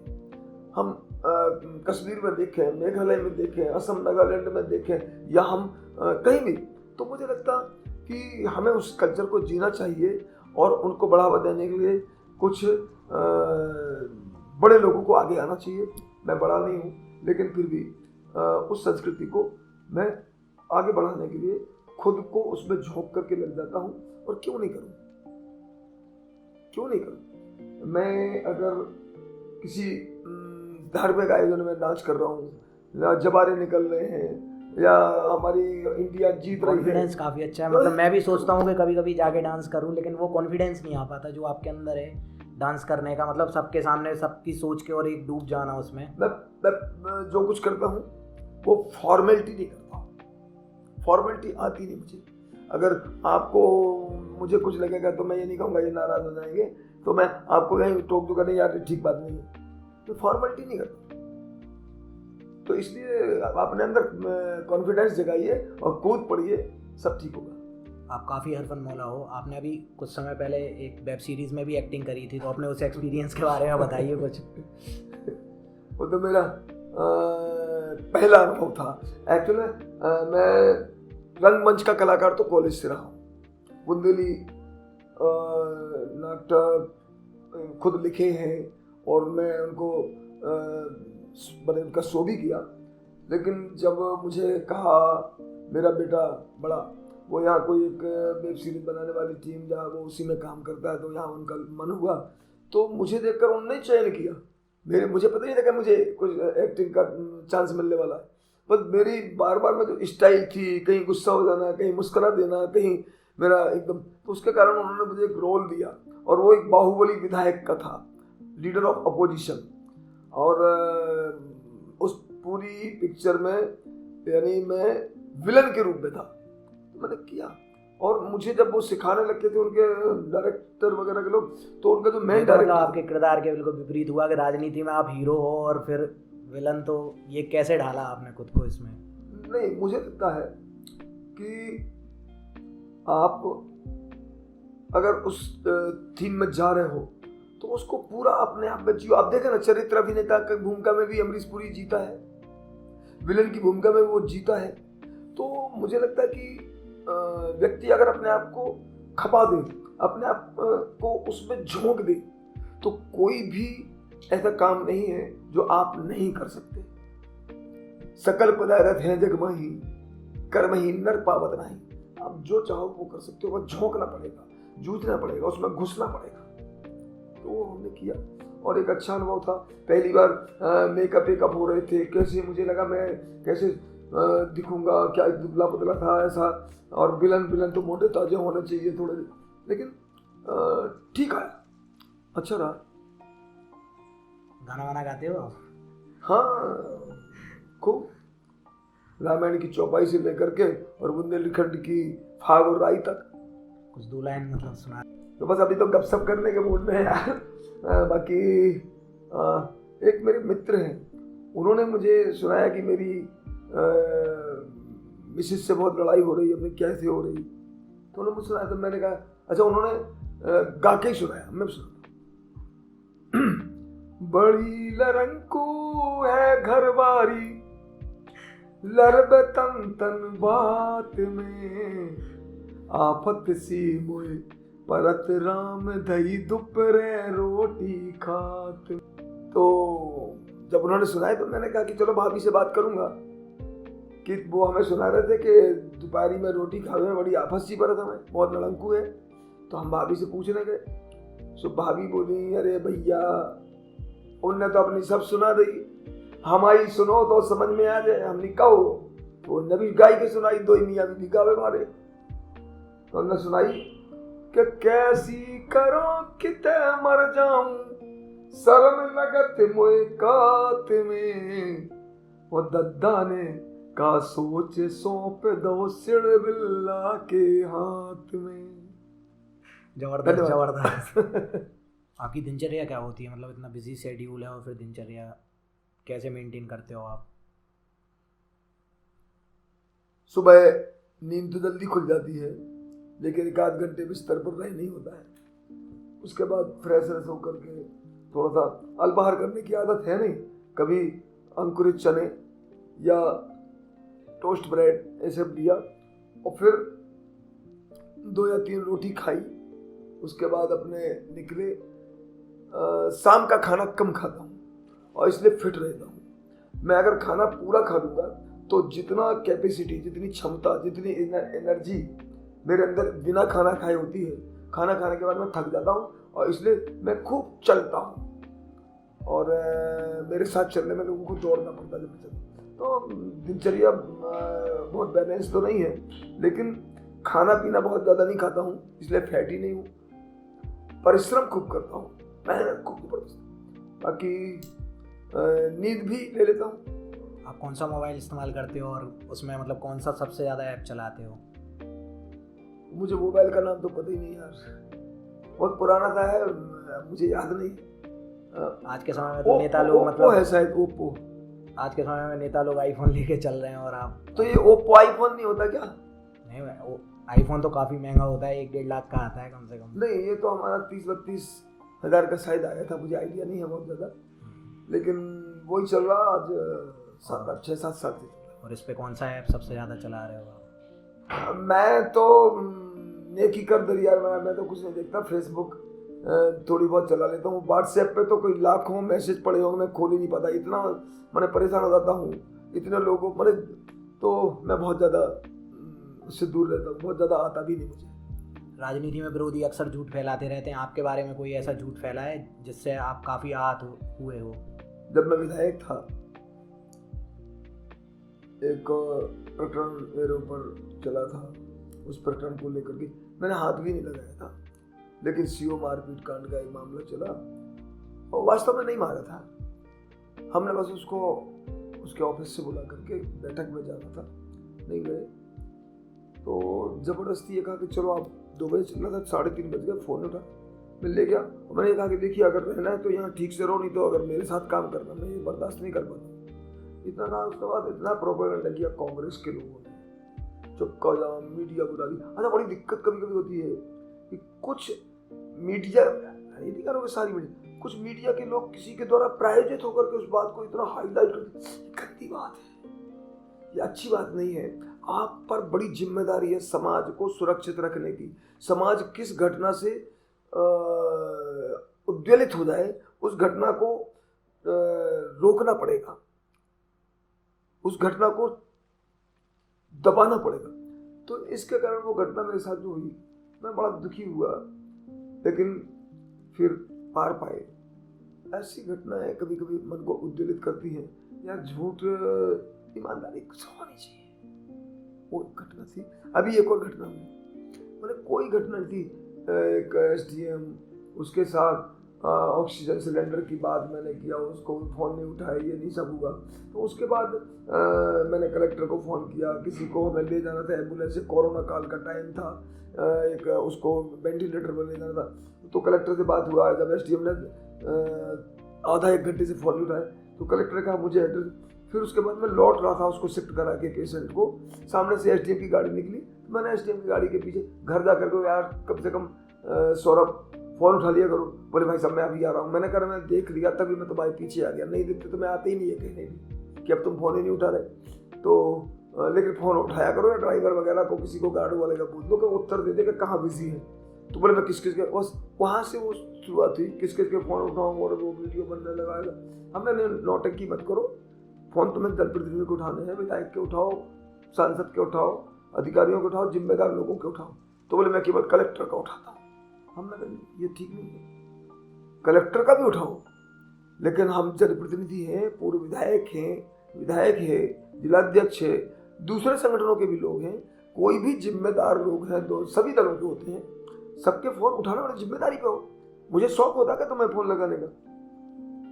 हम कश्मीर में देखें, मेघालय में देखें, असम नागालैंड में देखें, या हम कहीं भी, तो मुझे लगता कि हमें उस कल्चर को जीना चाहिए और उनको बढ़ावा देने के लिए कुछ बड़े लोगों को आगे आना चाहिए। मैं बड़ा नहीं हूँ, लेकिन फिर भी उस संस्कृति को मैं आगे बढ़ाने के लिए खुद को उसमें झोंक करके लग जाता हूँ। और क्यों नहीं करूँ, क्यों नहीं करूँ? मैं अगर किसी धार्मिक आयोजन में डांस कर रहा हूँ, या जबारे निकल रहे हैं, या हमारी इंडिया जीत रही है, कॉन्फिडेंस काफ़ी अच्छा है। मतलब मैं भी सोचता हूँ कि कभी कभी जाके डांस करूँ, लेकिन वो कॉन्फिडेंस नहीं आ पाता जो आपके अंदर है डांस करने का, मतलब सबके सामने सबकी सोच के और एक डूब जाना उसमें। मैं जो कुछ करता हूँ वो फॉर्मेलिटी नहीं करता हूँ, फॉर्मेलिटी आती नहीं मुझे। अगर आपको मुझे कुछ लगेगा तो मैं ये नहीं कहूँगा ये नाराज हो जाएंगे, तो मैं आपको यहीं टोक दूंगा नहीं यार ठीक बात नहीं है, तो फॉर्मेलिटी नहीं करता। तो इसलिए अपने अंदर कॉन्फिडेंस जगाइए और कूद पड़िए, सब ठीक होगा। आप काफ़ी हरफन मौला हो। आपने अभी कुछ समय पहले एक वेब सीरीज़ में भी एक्टिंग करी थी, तो अपने उस एक्सपीरियंस के बारे में बताइए कुछ। वो तो मेरा पहला अनुभव था। एक्चुअली मैं रंगमंच का कलाकार तो कॉलेज से रहा हूँ। बुंदेली नाटक खुद लिखे हैं और मैं उनको मैंने उनका शो भी किया। लेकिन जब मुझे कहा मेरा बेटा बड़ा, वो यहाँ कोई एक वेब सीरीज बनाने वाली टीम जहाँ वो उसी में काम करता है, तो यहाँ उनका मन हुआ, तो मुझे देखकर उन्होंने चयन किया। मुझे पता नहीं था कि मुझे कुछ एक्टिंग का चांस मिलने वाला है, बस मेरी बार बार में जो स्टाइल थी, कहीं गुस्सा हो जाना, कहीं मुस्कुरा देना, कहीं मेरा एकदम, तो उसके कारण उन्होंने मुझे एक रोल दिया, और वो एक बाहुबली विधायक का था, लीडर ऑफ अपोजिशन। और उस पूरी पिक्चर में यानी मैं विलन के रूप में था, तो मैंने किया। और मुझे जब वो सिखाने लगते थे उनके डायरेक्टर वगैरह के लोग, तो उनका जो मेन डायरेक्टर, आपके किरदार के बिल्कुल विपरीत हुआ कि राजनीति में आप हीरो हो और फिर विलन, तो ये कैसे ढाला आपने खुद को इसमें? नहीं, मुझे लगता है कि आप अगर उस थीम में जा रहे हो तो उसको पूरा अपने आप में जियो। आप देखें ना, चरित्र अभिनेता की भूमिका में भी अमरीश पुरी जीता है, विलन की भूमिका में वो जीता है। तो मुझे लगता है कि व्यक्ति अगर अपने आप को खपा दे, अपने आप को उसमें झोंक दे, तो कोई भी ऐसा काम नहीं है जो आप नहीं कर सकते। सकल पदार्थ हैं जग माही, कर्म ही नर पावत नहीं। आप जो चाहो वो कर सकते हो, बस झोंकना पड़ेगा, जूझना पड़ेगा, उसमें घुसना पड़ेगा। तो वो हमने किया और एक अच्छा अनुभव था। पहली बार मेकअप हो रहे थे, कैसे मुझे लगा मैं कैसे दिखूंगा, क्या दुबला पतला था ऐसा, और विलन तो मोटे ताजे होने चाहिए थोड़े, लेकिन ठीक आया, अच्छा रहा। गाना वाना गाते हो? हाँ, खूब। रामायण की चौपाई से लेकर के और बुंदेलखंड की फाग और राई तक। कुछ 2 लाइन मतलब सुना। तो बस अभी तो गपशप करने के मूड में है यार। बाकी एक मेरे मित्र हैं, उन्होंने मुझे सुनाया कि मेरी मिसेस से बहुत लड़ाई हो रही है, अपनी कैसे हो रही, तो उन्होंने मुझे सुनाया। तो मैंने कहा अच्छा, उन्होंने गा के ही सुनाया, मैं सुना। बड़ी लरंकू है घरवारी, लरब तन तन बात में, आफत सी मोए परत राम दही दुपरे रोटी खात। तो जब उन्होंने सुनाया तो मैंने कहा कि चलो भाभी से बात करूंगा, कि वो हमें सुना रहे थे कि दोपहरी में रोटी खावे में बड़ी आफत सी परत हमें, बहुत लड़ंकू है। तो हम भाभी से पूछने गए, तो भाभी बोली अरे भैया, उनने तो अपनी सब सुना रही, हमारी सुनो तो समझ में आ जाए, हमने कहो तो उनने भी गाई के सुनाई, दो ही मियाँ भी गावे मारे। तो उन्होंने सुनाई कि कैसी करो किते मर जाऊं, शर्म लगत मोए कात में, वो दद्दा ने का सोच सौंप दो सिड़ बिल्ला के हाथ में। जबरदस्त जबरदस्त। आपकी दिनचर्या क्या होती है, मतलब इतना बिजी शेड्यूल है और फिर दिनचर्या कैसे मेंटेन करते हो आप? सुबह नींद तो जल्दी खुल जाती है, लेकिन 1 आध घंटे बिस्तर पर रह नहीं होता है। उसके बाद फ्रेश होकर के थोड़ा सा अल्पाहार करने की आदत है नहीं, कभी अंकुरित चने या टोस्ट ब्रेड ऐसे लिया, और फिर 2 या 3 रोटी खाई। उसके बाद अपने निकले। शाम का खाना कम खाता हूँ और इसलिए फिट रहता हूँ। मैं अगर खाना पूरा खा लूँगा तो जितना कैपेसिटी, जितनी क्षमता, जितनी एनर्जी मेरे अंदर बिना खाना खाए होती है, खाना खाने के बाद मैं थक जाता हूँ, और इसलिए मैं खूब चलता हूँ। और मेरे साथ चलने में लोगों को दौड़ना पड़ता है जब मैं चलता हूँ। तो दिनचर्या बहुत बैलेंस तो नहीं है, लेकिन खाना पीना बहुत ज़्यादा नहीं खाता हूँ, इसलिए फैटी नहीं हूँ। परिश्रम खूब करता हूँ, मेहनत खूब जबरदस्त, बाकी नींद भी ले लेता हूँ। आप कौन सा मोबाइल इस्तेमाल करते हो और उसमें मतलब कौन सा सबसे ज़्यादा ऐप चलाते हो? मुझे मोबाइल का नाम तो पता ही नहीं यार, बहुत पुराना सा है, मुझे याद नहीं। आज के समय में तो नेता लोग मतलब है शायद ओप्पो। आज के समय में नेता लोग आईफोन लेके चल रहे हैं, और आप तो ये ओप्पो आईफोन नहीं होता क्या? नहीं, आईफोन तो काफ़ी महंगा होता है, 1-1.5 लाख का आता है कम से कम। नहीं, ये तो हमारा 30-32 हज़ार का शायद आया था, मुझे आइडिया नहीं है बहुत ज़्यादा, लेकिन वही चल रहा आज 6-7 साल से। और इस पे कौन सा ऐप सबसे ज़्यादा चला रहे हो आप? मैं तो नेकी कर दर यार, मैं तो कुछ नहीं देखता। फेसबुक थोड़ी बहुत चला लेता हूँ। व्हाट्सएप पे तो कोई लाखों मैसेज पड़े होंगे, मैं खोल ही नहीं पाता, इतना मैंने परेशान हो जाता हूँ, इतने लोगों मैंने, तो मैं बहुत ज़्यादा उससे दूर रहता हूँ, बहुत ज़्यादा आता भी नहीं मुझे। राजनीति में विरोधी अक्सर झूठ फैलाते रहते हैं, आपके बारे में कोई ऐसा झूठ फैला है जिससे आप काफ़ी आहत हुए हो? जब मैं विधायक था, एक प्रकरण मेरे ऊपर चला था, उस प्रकरण को लेकर के मैंने हाथ भी नहीं लगाया था, लेकिन सीओ मारपीट कांड का एक मामला चला, और वास्तव में नहीं मारा था, हमने बस उसको उसके ऑफिस से बुला करके बैठक में जाना था, नहीं गए। तो ज़बरदस्ती ये कहा कि चलो आप 2 बजे चलना था, 3:30 बज गए, फ़ोन उठा, मैं ले गया। और मैंने कहा कि देखिए, अगर रहना है तो यहाँ ठीक से रहो, नहीं तो अगर मेरे साथ काम करना, मैं ये बर्दाश्त नहीं कर पाता। इतना कहा, उसके बाद इतना प्रोपेगेंडा किया कांग्रेस के लोगों ने, चुपका जाम, मीडिया बुला दी। अच्छा, बड़ी दिक्कत कभी कभी होती है कि कुछ मीडिया, ये नहीं करोगे सारी मीडिया, कुछ मीडिया के लोग किसी के द्वारा प्रायोजित होकर के उस बात को इतना हाईलाइट करते, गंदी बात है, ये अच्छी बात नहीं है। आप पर बड़ी जिम्मेदारी है समाज को सुरक्षित रखने की। समाज किस घटना से उद्वेलित हो जाए, उस घटना को रोकना पड़ेगा, उस घटना को दबाना पड़ेगा। तो इसके कारण वो घटना मेरे साथ जो हुई, मैं बड़ा दुखी हुआ, लेकिन फिर पार पाए। ऐसी घटनाएं कभी कभी मन को उद्वेलित करती हैं। यार झूठ, ईमानदारी कुछ होनी चाहिए। वो घटना थी। अभी एक और घटना हुई, मैंने कोई घटना नहीं थी, एक एसडीएम, उसके साथ ऑक्सीजन सिलेंडर की बात मैंने किया, उसको फ़ोन नहीं उठाया, ये नहीं सब हुआ। तो उसके बाद मैंने कलेक्टर को फ़ोन किया, किसी को हमें ले जाना था एम्बुलेंस से, कोरोना काल का टाइम था, एक उसको वेंटिलेटर पर ले जाना था। तो कलेक्टर से बात हुआ, जब एसडीएम ने आधा एक घंटे से फ़ोन नहीं उठाया तो कलेक्टर ने कहा मुझे एड्रेस। फिर उसके बाद मैं लौट रहा था उसको शिफ्ट करा के पेशेंट को, सामने से एसडीएम की गाड़ी निकली, तो मैंने एसडीएम की गाड़ी के पीछे घर जा करके, यार कम से कम सौरभ फ़ोन उठा लिया करो। बोले भाई साहब मैं अभी आ रहा हूँ। मैंने कहा मैं देख लिया, तभी मैं तुम्हारे पीछे आ गया, नहीं देखते तो मैं आते ही नहीं है कहने भी कि अब तुम फ़ोन ही नहीं उठा रहे। तो लेकिन फ़ोन उठाया करो, या ड्राइवर वगैरह को, किसी को गार्ड वाले का पूछ लो कि उत्तर दे दे कि कहाँ बिजी है। तो बोले मैं किस किस के, बस वहाँ से वो शुरुआत हुई, किस किस के फ़ोन उठाऊँ और वो वीडियो बनने लगाएगा। हमने नौटंकी मत करो, फ़ोन तुम्हें जनप्रतिनिधि को उठाने हैं, विधायक के उठाओ, सांसद के उठाओ, अधिकारियों को उठाओ, जिम्मेदार लोगों के उठाओ। तो बोले मैं केवल कलेक्टर का उठाता हूँ। हमने कहा ये ठीक नहीं है, कलेक्टर का भी उठाओ, लेकिन हम जनप्रतिनिधि हैं, पूर्व विधायक हैं, जिलाध्यक्ष है, दूसरे संगठनों के भी लोग हैं, कोई भी जिम्मेदार लोग हैं, सभी दलों के होते हैं, सबके फ़ोन उठाना वाली जिम्मेदारी पे हो। मुझे शौक होता है तुम्हें फ़ोन लगाने का,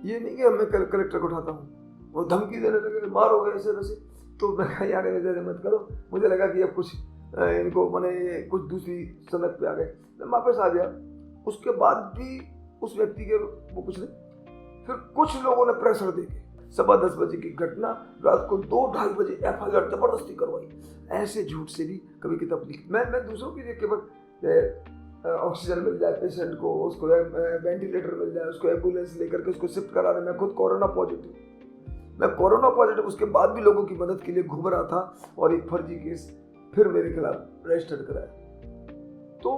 ये नहीं कि मैं कलेक्टर को उठाता हूँ। वो धमकी देने लगे, मारोगे ऐसे वैसे। तो मैं कहा यार ऐसे मत करो। मुझे लगा कि अब कुछ इनको मैंने कुछ दूसरी सनक पे आ गए, मैं वापस आ गया। उसके बाद भी उस व्यक्ति के वो कुछ नहीं। फिर कुछ लोगों ने प्रेशर देके 10:15 बजे की घटना रात को 2-2:30 बजे एफआईआर जबरदस्ती करवाई। ऐसे झूठ से भी कभी किताब लिखी। मैं दूसरों की देख के बस ऑक्सीजन मिल जाए पेशेंट को, उसको वेंटिलेटर मिल जाए, उसको एम्बुलेंस लेकर के उसको शिफ्ट करा रहे। मैं खुद कोरोना पॉजिटिव, उसके बाद भी लोगों की मदद के लिए घूम रहा था, और एक फर्जी केस फिर मेरे खिलाफ रजिस्टर्ड कराया। तो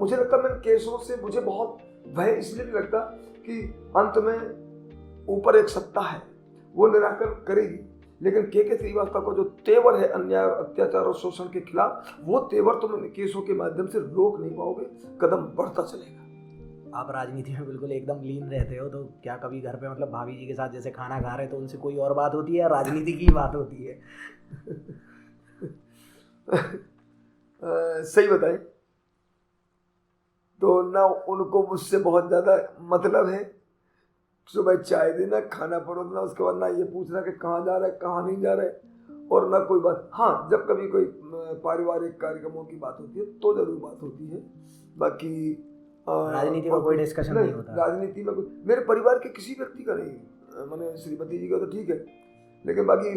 मुझे लगता है, मैंने केसों से मुझे बहुत भय इसलिए भी लगता कि अंत में ऊपर एक सत्ता है, वो निराकरण करेगी, लेकिन के श्रीवास्तव को जो तेवर है अन्याय और अत्याचार और शोषण के खिलाफ, वो तेवर तुम केसों के माध्यम से रोक नहीं पाओगे, कदम बढ़ता चलेगा। आप राजनीति में बिल्कुल एकदम लीन रहते हो, तो क्या कभी घर पे मतलब भाभी जी के साथ जैसे खाना खा रहे तो उनसे कोई और बात होती है या राजनीति की बात होती है? सही बताएं तो ना उनको मुझसे बहुत ज़्यादा मतलब है। सुबह चाय देना, खाना परोसना, उसके बाद ना ये पूछना कि कहाँ जा रहा है, कहाँ नहीं जा रहा है, और ना कोई बात। हाँ, जब कभी कोई पारिवारिक कार्यक्रमों की बात होती है तो जरूर बात होती है, बाकी राजनीति में कोई डिस्कशन नहीं होता। राजनीति में मेरे परिवार के किसी व्यक्ति का नहीं, मैंने श्रीमती जी का तो ठीक है, लेकिन बाकी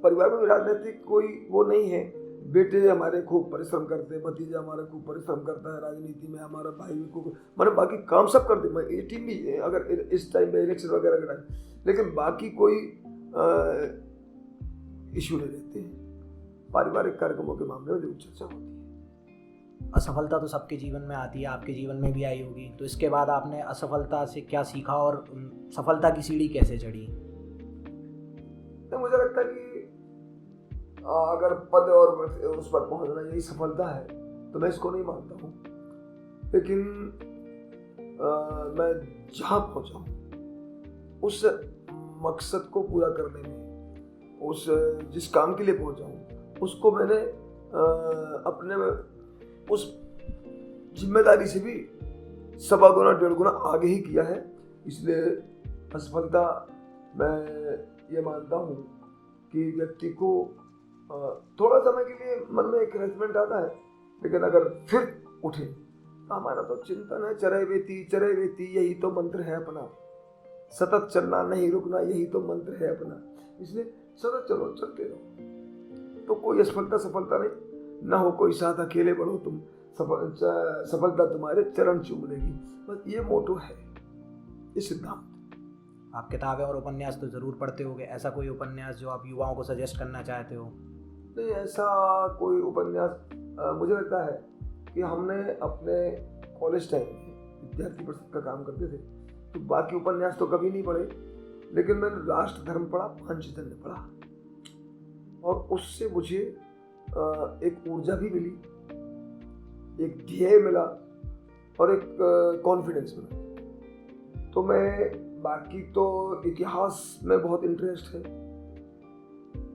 परिवार में राजनीतिक कोई वो नहीं है। बेटे हमारे खूब परिश्रम करते हैं, भतीजा हमारा खूब परिश्रम करता है राजनीति में, हमारा भाई भी खूब, मैंने बाकी काम सब कर दे। ये टीम भी है, अगर इस टाइम पे इलेक्शन वगैरह का टाइम, लेकिन बाकी कोई इशू नहीं रहते हैं। पारिवारिक कार्यक्रमों के मामले में जरूर चर्चा होती है। असफलता तो सबके जीवन में आती है, आपके जीवन में भी आई होगी, तो इसके बाद आपने असफलता से क्या सीखा और सफलता की सीढ़ी कैसे चढ़ी? तो मुझे लगता है कि अगर पद और उस पर पहुंचना यही सफलता है तो मैं इसको नहीं मानता हूँ, लेकिन मैं जहाँ पहुँचा हूँ उस मकसद को पूरा करने में, उस जिस काम के लिए पहुँचा हूँ उसको मैंने अपने उस जिम्मेदारी से भी 1.25 गुना 1.5 गुना आगे ही किया है। इसलिए असफलता मैं ये मानता हूँ कि व्यक्ति को थोड़ा समय के लिए मन में एक रेस्टमेंट आता है, लेकिन अगर फिर उठे तो हमारा तो चिंतन है चरय वेती यही तो मंत्र है अपना, सतत चलना नहीं रुकना यही तो मंत्र है अपना। इसलिए सतत चलो, चलते रहो, तो कोई सफलता नहीं, ना हो कोई साथ अकेले बढ़ो तुम, सफलता तुम्हारे चरण चूम लेगी। बस ये मोटो है, ये सिद्धांत। आप किताबें और उपन्यास तो ज़रूर पढ़ते होगे, ऐसा कोई उपन्यास जो आप युवाओं को सजेस्ट करना चाहते हो? नहीं, ऐसा कोई उपन्यास मुझे लगता है कि हमने अपने कॉलेज टाइम में विद्यार्थी परिषद का काम करते थे, तो बाकी उपन्यास तो कभी नहीं पढ़े, लेकिन मैंने राष्ट्र धर्म पढ़ा, पांचजन्य पढ़ा, और उससे मुझे एक ऊर्जा भी मिली, एक ध्येय मिला और एक कॉन्फिडेंस मिला। तो मैं बाकी तो इतिहास में बहुत इंटरेस्ट है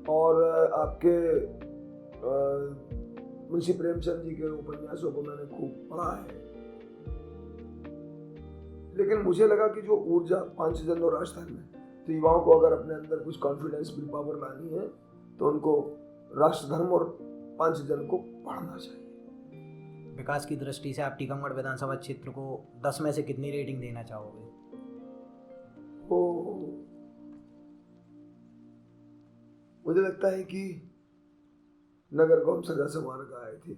और आपके मुंशी प्रेमचंद जी के उपन्यासों को मैंने खूब पढ़ा है, लेकिन मुझे लगा कि जो ऊर्जा पांचजन्य और राजस्थान में, तो युवाओं को अगर अपने अंदर कुछ कॉन्फिडेंस विल पावर लानी है तो उनको राष्ट्र धर्म और पांचजन्य को पढ़ना चाहिए। विकास की दृष्टि से आप टीकमगढ़ विधानसभा क्षेत्र को 10 में से कितनी रेटिंग देना चाहोगे? मुझे लगता है कि नगर को हम सजा संवार कर आए थे।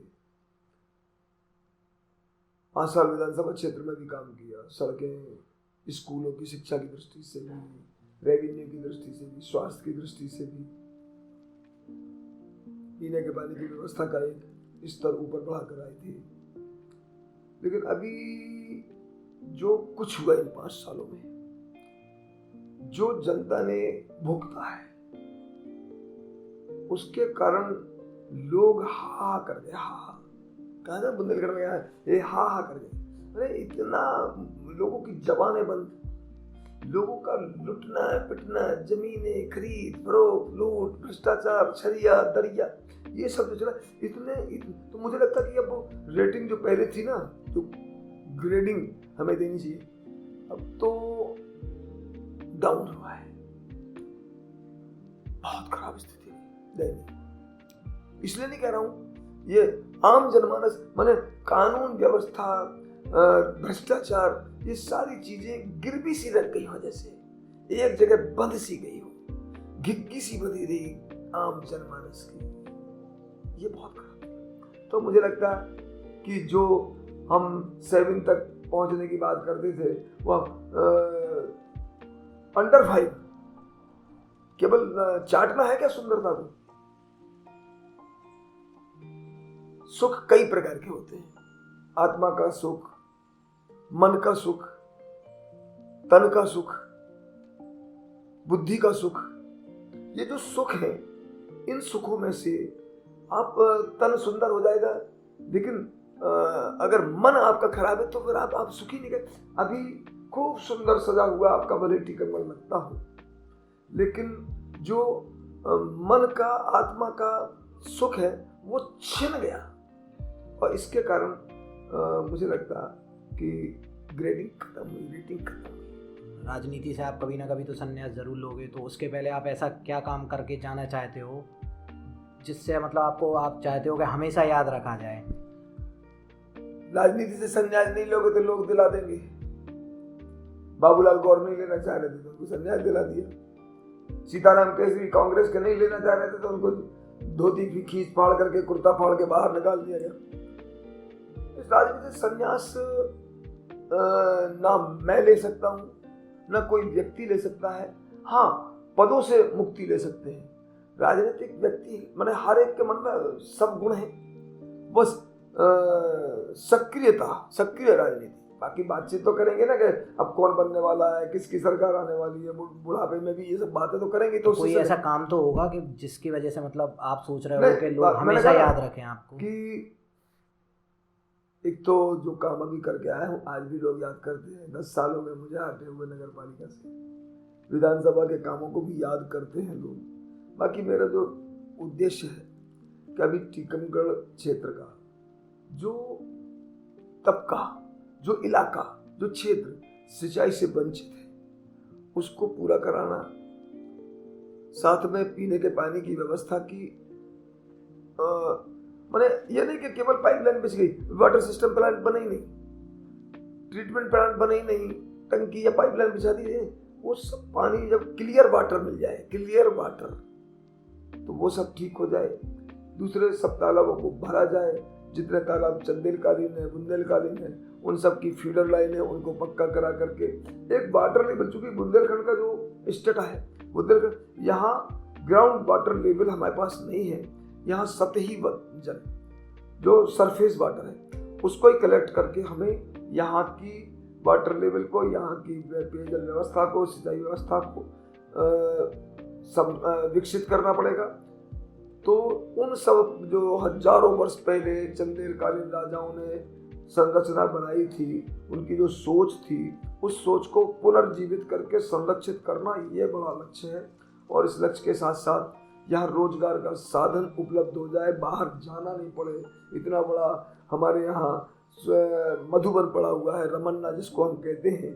5 साल विधानसभा क्षेत्र में भी काम किया, सड़कें, स्कूलों की शिक्षा की दृष्टि से भी, रेवेन्यू की दृष्टि से भी, स्वास्थ्य की दृष्टि से भी, पीने के पानी की व्यवस्था का एक स्तर ऊपर बढ़ाकर आए थे। लेकिन अभी जो कुछ हुआ इन 5 सालों में, जो जनता ने भुगता है, उसके कारण लोग हा कर गए। हा कहा ना बुंदेलखंड में ये हा कर गए। अरे इतना लोगों की जबानें बंद, लोगों का लुटना पिटना, जमीनें खरीद फरोख्त, लूट, भ्रष्टाचार, छरिया दरिया, ये सब जो चला इतने तो मुझे लगता कि अब रेटिंग जो पहले थी ना, जो ग्रेडिंग हमें देनी चाहिए, अब तो डाउन हुआ है। बहुत खराब स्थिति है। इसलिए नहीं कह रहा हूं, ये आम जनमानस माने कानून व्यवस्था, भ्रष्टाचार, ये सारी चीजें गिरवी सी रख गई हो, जैसे एक जगह बंद सी गई हो, घिग्गी सी बंधी रही आम जनमानस की। ये बहुत खराब है। तो मुझे लगता है कि जो हम 7 तक पहुंचने की बात करते थे, वह अंडर 5 केवल चाटना है क्या सुंदरता को? सुख कई प्रकार के होते हैं। आत्मा का सुख, मन का सुख, तन का सुख, बुद्धि का सुख। ये जो सुख है, इन सुखों में से आप तन सुंदर हो जाएगा, लेकिन अगर मन आपका खराब है तो फिर आप सुखी नहीं गए। अभी खूब सुंदर सजा हुआ आपका भले टीकमगढ़ लगता हो, लेकिन जो मन का, आत्मा का सुख है वो छिन गया, और इसके कारण मुझे लगता कि ग्रेडिंग खत्म हुई, रेटिंग खत्म हुई। राजनीति से आप कभी ना कभी तो संन्यास जरूर लोगे, तो उसके पहले आप ऐसा क्या काम करके जाना चाहते हो जिससे मतलब आप चाहते हो कि हमेशा याद रखा जाए? राजनीति से संन्यास नहीं लोगे तो लोग दिला देंगे। बाबूलाल गौर नहीं लेना चाह रहे थे तो उनको संन्यास दिला दिया। सीताराम केसरी कांग्रेस के नहीं लेना चाह रहे थे तो उनको धोती की खींच फाड़ करके, कुर्ता फाड़ के बाहर निकाल दिया गया। इस राजनीति से संन्यास ना मैं ले सकता हूं, ना कोई व्यक्ति ले सकता है। हाँ, पदों से मुक्ति ले सकते हैं। राजनीतिक व्यक्ति माने हर एक के मन में सब गुण हैं, बस सक्रिय राजनीति। बाकी बातचीत तो करेंगे ना कि अब कौन बनने वाला है, किसकी सरकार आने वाली है, बुढ़ापे में भी ये सब बातें तो करेंगे। तो कोई ऐसा काम तो होगा कि जिसकी वजह से मतलब आप सोच रहे हो कि लोग हमेशा याद रखें आपको? कि एक तो जो काम अभी करके आया हूँ आज भी लोग याद करते हैं। 10 साल हो गए मुझे हटे हुए नगर पालिका से, विधानसभा के कामों को भी याद करते हैं लोग। बाकी मेरा जो उद्देश्य है कि अभी टीकमगढ़ क्षेत्र का जो तबका, जो इलाका, जो क्षेत्र सिंचाई से वंचित है, उसको पूरा कराना, साथ में पीने के पानी की व्यवस्था की। माने ये नहीं कि केवल पाइपलाइन बिछ गई, वाटर सिस्टम प्लांट बने ही नहीं, ट्रीटमेंट प्लांट बने ही नहीं, टंकी या पाइपलाइन बिछा दी है, वो सब पानी जब क्लियर वाटर मिल जाए, क्लियर वाटर, तो वो सब ठीक हो जाए। दूसरे सब तालाबों को भरा जाए, जितने तालाब चंदेलकालीन है, बुंदेलकालीन है, उन सब की फीडर लाइन है, उनको पक्का करा करके एक वाटर लेवल, चूंकि बुंदेलखंड का जो स्टेटा है बुंदेलखंड, यहाँ ग्राउंड वाटर लेवल हमारे पास नहीं है। यहाँ सतही जल, जो सरफेस वाटर है, उसको ही कलेक्ट करके हमें यहाँ की वाटर लेवल को, यहाँ की पेयजल व्यवस्था को, सिंचाई व्यवस्था को विकसित करना पड़ेगा। तो उन सब जो हजारों वर्ष पहले चंदेलकालीन राजाओं ने संरचना बनाई थी, उनकी जो सोच थी, उस सोच को पुनर्जीवित करके संरक्षित करना ये बड़ा लक्ष्य है। और इस लक्ष्य के साथ साथ यहाँ रोजगार का साधन उपलब्ध हो जाए, बाहर जाना नहीं पड़े। इतना बड़ा हमारे यहाँ मधुबन पड़ा हुआ है, रमन्ना जिसको हम कहते हैं,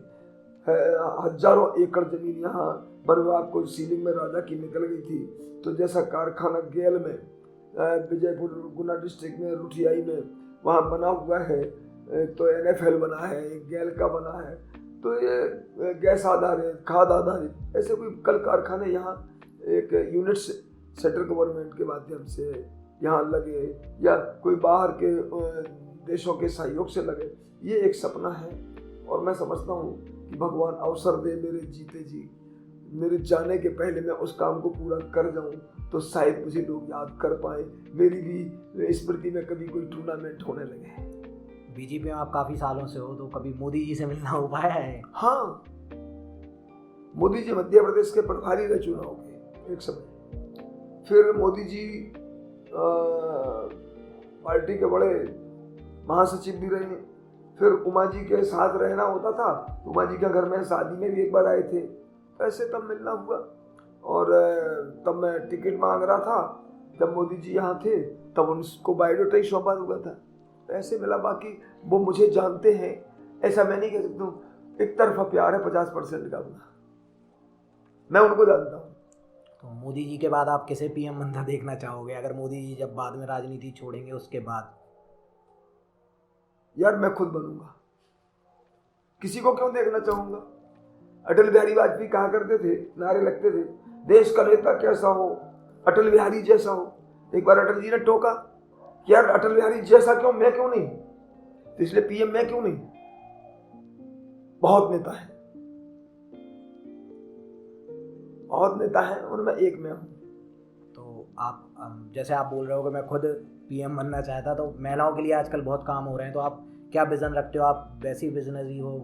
हजारों एकड़ जमीन यहाँ बर्बाद को सीलिंग में राजा की निकल गई थी। तो जैसा कारखाना गेल में, विजयपुर गुना डिस्ट्रिक्ट में, रुठियाई में वहाँ बना हुआ है, तो NFL बना है, एक गेल का बना है, तो ये गैस आधारित, खाद आधारित ऐसे कोई कल कारखाने यहाँ एक यूनिट्स सेंट्रल गवर्नमेंट के माध्यम से यहाँ लगे या कोई बाहर के देशों के सहयोग से लगे, ये एक सपना है। और मैं समझता हूँ कि भगवान अवसर दे मेरे जीते जी, मेरे जाने के पहले मैं उस काम को पूरा कर जाऊँ, तो शायद मुझे लोग याद कर पाए, मेरी भी स्मृति में कभी कोई टूर्नामेंट होने लगे। बीजेपी में आप काफ़ी सालों से हो, तो कभी मोदी जी से मिलना हो पाया है? हाँ, मोदी जी मध्य प्रदेश के प्रभारी रह चुनाव के एक समय, फिर मोदी जी पार्टी के बड़े महासचिव भी रहे, फिर उमा जी के साथ रहना होता था, उमा जी के घर में शादी में भी एक बार आए थे, ऐसे तब मिलना हुआ। और तब मैं टिकट मांग रहा था, जब मोदी जी यहाँ थे तब उनको बायोडाटा ही सौंपा हुआ था, ऐसे मिला। बाकी वो मुझे जानते हैं ऐसा मैं नहीं कह सकता हूँ, एक तरफा प्यार है 50% का अपना, मैं उनको जानता हूँ। तो मोदी जी के बाद आप किसे PM बनता देखना चाहोगे, अगर मोदी जी जब बाद में राजनीति छोड़ेंगे उसके बाद? यार मैं खुद बनूंगा, किसी को क्यों देखना चाहूंगा। अटल बिहारी वाजपेयी कहा करते थे, नारे लगते थे, देश का नेता कैसा हो, अटल बिहारी जैसा हो। एक बार अटल जी ने टोका, यार अटल बिहारी जैसा क्यों, मैं क्यों नहीं, तो इसलिए PM मैं क्यों नहीं। बहुत नेता है, बहुत नेता है, उनमें एक मैं हूं। तो आप जैसे आप बोल रहे हो कि मैं खुद PM बनना चाहता, तो महिलाओं के लिए आजकल बहुत काम हो रहे हैं, तो आप क्या विजन रखते हो? आप वैसी बिजनेस ही हो,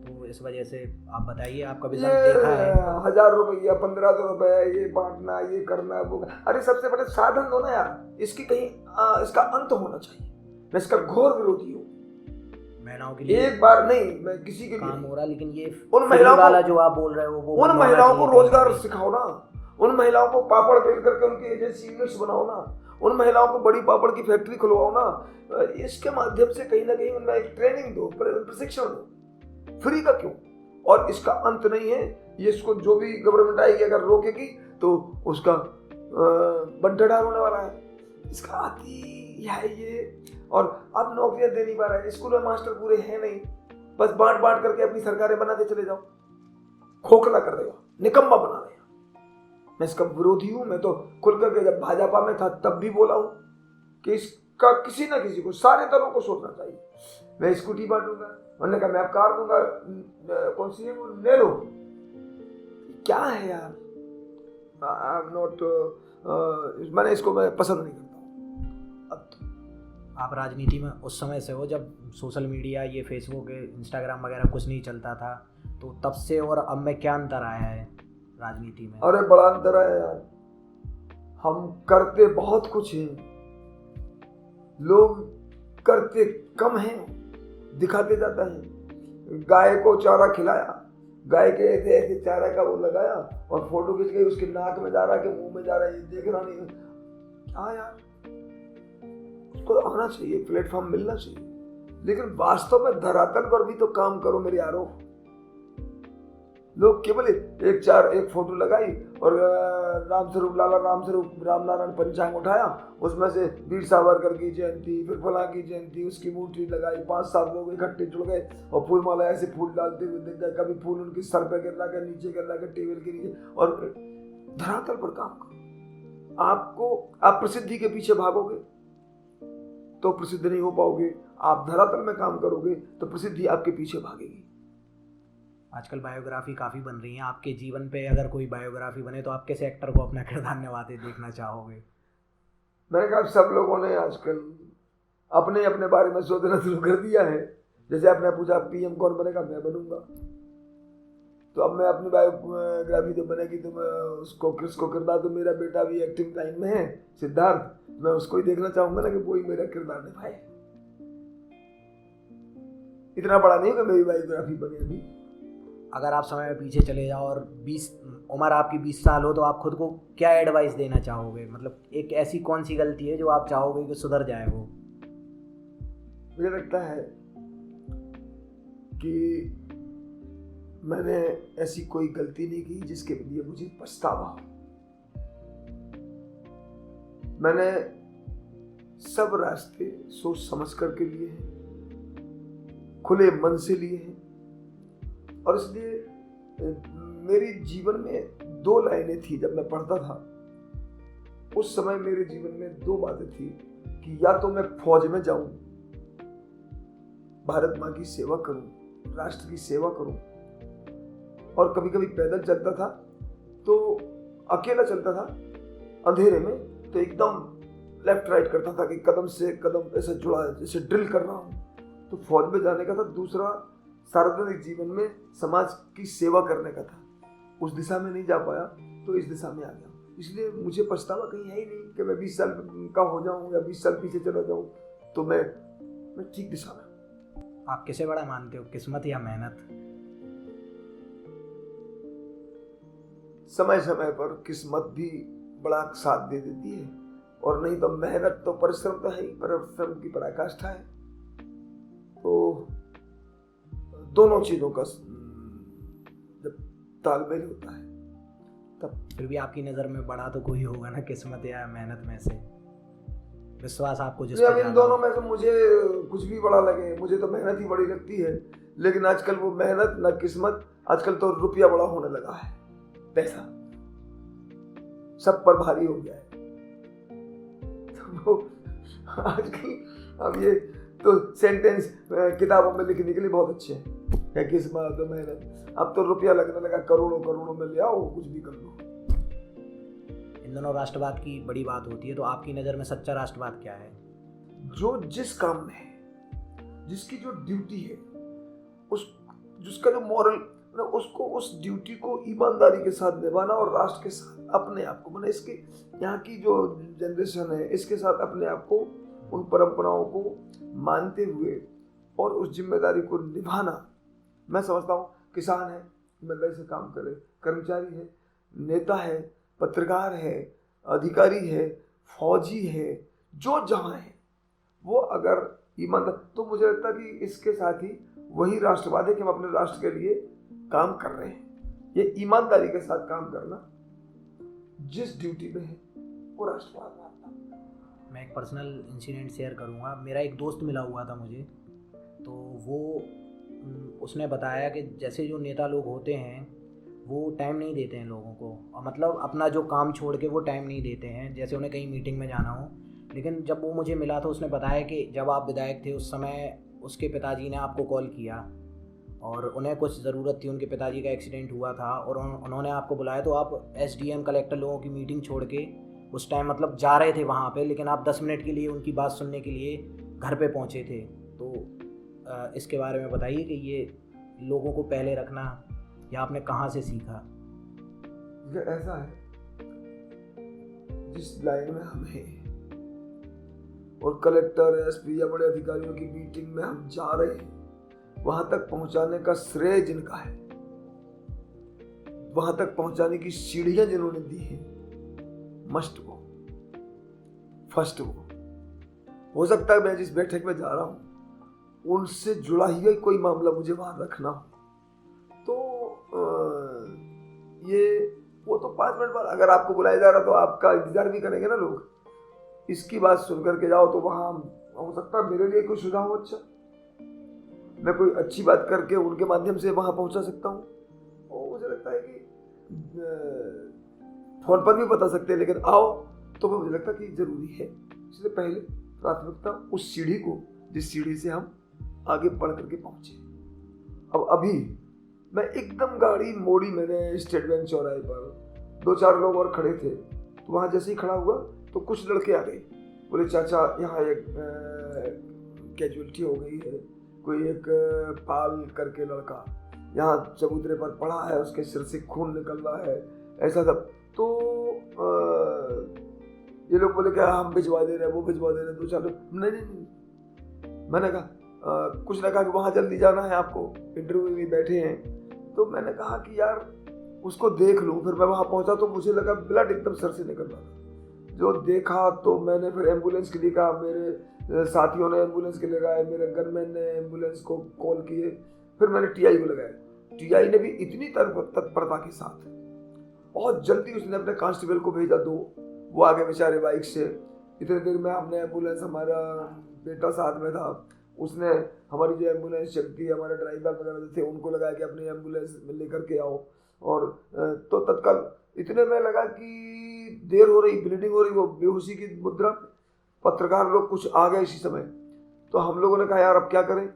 तो इस वजह से आप बताइए, आपका विजन देखा है। 1000 रुपया 1500 रुपया ये बांटना, ये करना, वो, अरे सबसे बड़े साधन दो ना यार, इसकी कहीं इसका अंत होना चाहिए। मैं इसका घोर विरोधी हूँ। महिलाओं के लिए एक बार नहीं, मैं किसी के काम हो रहा, लेकिन ये उन महिलाओं वाला जो आप बोल रहे हो वो उन महिलाओं को रोजगार सिखाओ ना, उन महिलाओं को पापड़ बेल करके उनकी एजेंसी यूनिट्स बनाओ ना, उन महिलाओं को बड़ी पापड़ की फैक्ट्री खुलवाओ ना, इसके माध्यम से कहीं ना कहीं उनमें एक ट्रेनिंग दो, प्रशिक्षण दो, फ्री का क्यों। और इसका अंत नहीं है, ये इसको जो भी गवर्नमेंट आएगी अगर रोकेगी तो उसका बंटवारा होने वाला है, इसका आती है ये। और अब नौकरियां दे नहीं पा रहा है, स्कूल में मास्टर पूरे हैं नहीं, बस बांट बांट करके अपनी सरकारें बनाते चले जाओ, खोखला कर देगा, निकम्मा बना देगा। मैं इसका विरोधी हूं। मैं तो खुल करके जब भाजपा में था तब भी बोला हूं कि इसका किसी ना किसी को, सारे दलों को सोचना चाहिए। मैं स्कूटी बांटूंगा, उन्होंने कहा मैं अब कार दूंगा, कौन सी है वो ले लो। क्या है यार, आई एम नॉट, मैंने इसको मैं पसंद नहीं करता हूँ। अब तो आप राजनीति में उस समय से हो जब सोशल मीडिया, ये फेसबुक, इंस्टाग्राम वगैरह कुछ नहीं चलता था, तो तब से और अब में क्या अंतर आया है राजनीति में? अरे बड़ा अंतर है यार, हम करते बहुत कुछ हैं, लोग करते कम हैं, दिखाते जाता है। गाय को चारा खिलाया, गाय के ऐसे ऐसे चारा का वो लगाया और फोटो खींच के उसके नाक में जा रहा है कि मुंह में जा रहा है, ये देखना नहीं। क्या यार, उसको आना चाहिए, प्लेटफॉर्म मिलना चाहिए, लेकिन वास्तव में धरातल पर भी तो काम करो मेरे यारो। लोग केवल एक फोटो लगाई और रामस्वरूप लाला रामस्वरूप रामनारायण पंचांग उठाया, उसमें से वीर सावरकर की जयंती, फिर फलां की जयंती, उसकी मूर्ति लगाई, 5-7 लोग इकट्ठे जुड़ गए और फूल माला ऐसे फूल डालते हुए दिख गए। कभी फूल उनके सर पे गिर रहा है, नीचे गिर रहा है, टेबल के नीचे। और धरातल पर काम करो। आप प्रसिद्धि के पीछे भागोगे तो प्रसिद्ध नहीं हो पाओगे, आप धरातल में काम करोगे तो प्रसिद्धि आपके पीछे भागेगी। आजकल बायोग्राफी काफ़ी बन रही है, आपके जीवन पे अगर कोई बायोग्राफी बने तो आप किस एक्टर को अपना किरदार निभाते देखना चाहोगे? मैंने कहा सब लोगों ने आजकल अपने अपने बारे में सोचना शुरू कर दिया है। जैसे आपने पूछा PM कौन बनेगा, मैं बनूंगा। तो अब मैं अपनी बायोग्राफी जो बनेगी तो मैं उसको किसको किरदार, तो मेरा बेटा भी एक्टिंग लाइन में है सिद्धार्थ, मैं उसको ही देखना चाहूंगा ना कि वो ही मेरा किरदार निभाए। इतना बड़ा नहीं कि मेरी बायोग्राफी बने अभी। अगर आप समय में पीछे चले जाओ और 20 उम्र आपकी 20 साल हो तो आप खुद को क्या एडवाइस देना चाहोगे? मतलब एक ऐसी कौन सी गलती है जो आप चाहोगे कि सुधर जाए वो? मुझे लगता है कि मैंने ऐसी कोई गलती नहीं की जिसके लिए मुझे पछतावा हो। मैंने सब रास्ते सोच समझ करके लिए हैं, खुले मन से लिए हैं, और इसलिए मेरी जीवन में 2 लाइनें थी जब मैं पढ़ता था। उस समय मेरे जीवन में 2 बातें थी कि या तो मैं फौज में जाऊं, भारत माँ की सेवा करूं, राष्ट्र की सेवा करूं, और कभी कभी पैदल चलता था तो अकेला चलता था अंधेरे में, तो एकदम लेफ्ट राइट करता था कि कदम से कदम ऐसे जुड़ा है जैसे ड्रिल कर रहा हूँ। तो फौज में जाने का था। दूसरा सार्वजनिक जीवन में समाज की सेवा करने का था। उस दिशा में नहीं जा पाया तो इस दिशा में आ गया। इसलिए मुझे पछतावा कहीं है ही नहीं कि मैं 20 साल का हो जाऊं या 20 साल पीछे चला जाऊं, तो मैं ठीक दिशा में। आप किसे बड़ा मानते हो, किस्मत या मेहनत? समय समय पर किस्मत भी बड़ा साथ दे देती है, और नहीं तो मेहनत तो परिश्रम तो है ही, परिश्रम की पराकाष्ठा है। तो दोनों चीजों का जब तालमेल होता है तब। फिर भी आपकी नज़र में बड़ा तो कोई होगा ना, किस्मत या मेहनत में से? विश्वास आपको जिस पर इन दोनों में से मुझे कुछ भी बड़ा लगे, मुझे तो मेहनत ही बड़ी लगती है। लेकिन आजकल वो मेहनत ना किस्मत, आजकल तो रुपया बड़ा होने लगा है, पैसा सब पर भारी हो गया है। तो आजकल अब ये तो सेंटेंस किताबों में लिखने के लिए बहुत अच्छे हैं, किस्मत तो मेहनत। अब तो रुपया लगने लगा, करोड़ों करोड़ों में ले आओ, कुछ भी कर लो। इन दोनों राष्ट्रवाद की बड़ी बात होती है, तो आपकी नज़र में सच्चा राष्ट्रवाद क्या है? जो जिस काम में है, जिसकी जो ड्यूटी है, उस जिसका जो मॉरल, उसको उस ड्यूटी को ईमानदारी के साथ निभाना, और राष्ट्र के साथ अपने आप को, मैंने इसके यहाँ की जो जनरेशन है इसके साथ अपने आप को, उन परंपराओं को मानते हुए और उस जिम्मेदारी को निभाना। मैं समझता हूँ किसान है, ईमानदारी से काम करे, कर्मचारी है, नेता है, पत्रकार है, अधिकारी है, फौजी है, जो जहाँ है वो अगर ईमानदार, तो मुझे लगता है कि इसके साथ ही वही राष्ट्रवाद है कि हम अपने राष्ट्र के लिए काम कर रहे हैं। ये ईमानदारी के साथ काम करना, जिस ड्यूटी में है वो राष्ट्रवाद मानता। मैं एक पर्सनल इंसिडेंट शेयर करूँगा। मेरा एक दोस्त मिला हुआ था मुझे, तो उसने बताया कि जैसे जो नेता लोग होते हैं वो टाइम नहीं देते हैं लोगों को, और मतलब अपना जो काम छोड़ के वो टाइम नहीं देते हैं, जैसे उन्हें कहीं मीटिंग में जाना हो। लेकिन जब वो मुझे मिला तो उसने बताया कि जब आप विधायक थे उस समय उसके पिताजी ने आपको कॉल किया और उन्हें कुछ ज़रूरत थी, उनके पिताजी का एक्सीडेंट हुआ था और उन्होंने आपको बुलाया, तो आप SDM कलेक्टर लोगों की मीटिंग छोड़ के उस टाइम मतलब जा रहे थे वहाँ पे, लेकिन आप 10 मिनट के लिए उनकी बात सुनने के लिए घर पे पहुँचे थे। तो इसके बारे में बताइए कि ये लोगों को पहले रखना या आपने कहाँ से सीखा? ऐसा है, जिस लाइन में हम हैं और कलेक्टर, SP या बड़े अधिकारियों की मीटिंग में हम जा रहे हैं, वहां तक पहुंचाने का श्रेय जिनका है, वहां तक पहुंचाने की सीढ़ियां जिन्होंने दी हैं, मस्ट वो, फर्स्ट वो। हो सकता है मैं जिस बैठक में जा रहा हूं उनसे जुड़ा ही कोई मामला मुझे वहां रखना हो, तो ये वो तो 5 मिनट बाद अगर आपको बुलाया जा रहा तो आपका इंतजार भी करेंगे ना लोग। इसकी बात सुन करके जाओ तो वहां हो सकता है मेरे लिए कोई सुझाव हो, अच्छा मैं कोई अच्छी बात करके उनके माध्यम से वहां पहुंचा सकता हूँ। और मुझे लगता है कि फोन पर भी बता सकते हैं, लेकिन आओ तो मुझे लगता है कि जरूरी है। इसलिए पहले प्राथमिकता उस सीढ़ी को, जिस सीढ़ी से हम आगे बढ़ करके पहुंचे। अब अभी मैं एकदम गाड़ी मोड़ी, मैंने स्टेट बैंक चौराहे पर 2-4 लोग और खड़े थे, तो वहां जैसे ही खड़ा हुआ तो कुछ लड़के आ गए, बोले चाचा यहाँ एक कैजुअलिटी हो गई है, कोई एक पाल करके लड़का यहाँ चबूतरे पर पड़ा है, उसके सिर से खून निकल रहा है, ऐसा सब। तो ये लोग बोले क्या हम भिजवा दे रहे हैं, वो भिजवा दे रहे हैं, 2-4 लोग। नहीं, मैंने कहा कुछ ने कहा कि वहाँ जल्दी जाना है आपको, इंटरव्यू में बैठे हैं। तो मैंने कहा कि यार उसको देख लूँ। फिर मैं वहाँ पहुँचा तो मुझे लगा ब्लड एकदम सर से निकल रहा था। जो देखा तो मैंने फिर एम्बुलेंस के लिए कहा, मेरे साथियों ने एम्बुलेंस के लिए लगाया, मेरे गनमैन ने एम्बुलेंस को कॉल किए, फिर मैंने टीआई को लगाया। टीआई ने भी इतनी तत्परता के साथ बहुत जल्दी उसने अपने कांस्टेबल को भेजा, 2 वो आगे बेचारे बाइक से। इतने देर में हमने एम्बुलेंस, हमारा बेटा साथ में था, उसने हमारी जो एम्बुलेंस चलती है, हमारे ड्राइवर वगैरह थे उनको लगाया कि अपनी एम्बुलेंस में लेकर के आओ। और तो तत्काल इतने में लगा कि देर हो रही, ब्लीडिंग हो रही, वो बेहोशी की मुद्रा। पत्रकार लोग कुछ आ गए इसी समय। तो हम लोगों ने कहा यार अब क्या करें,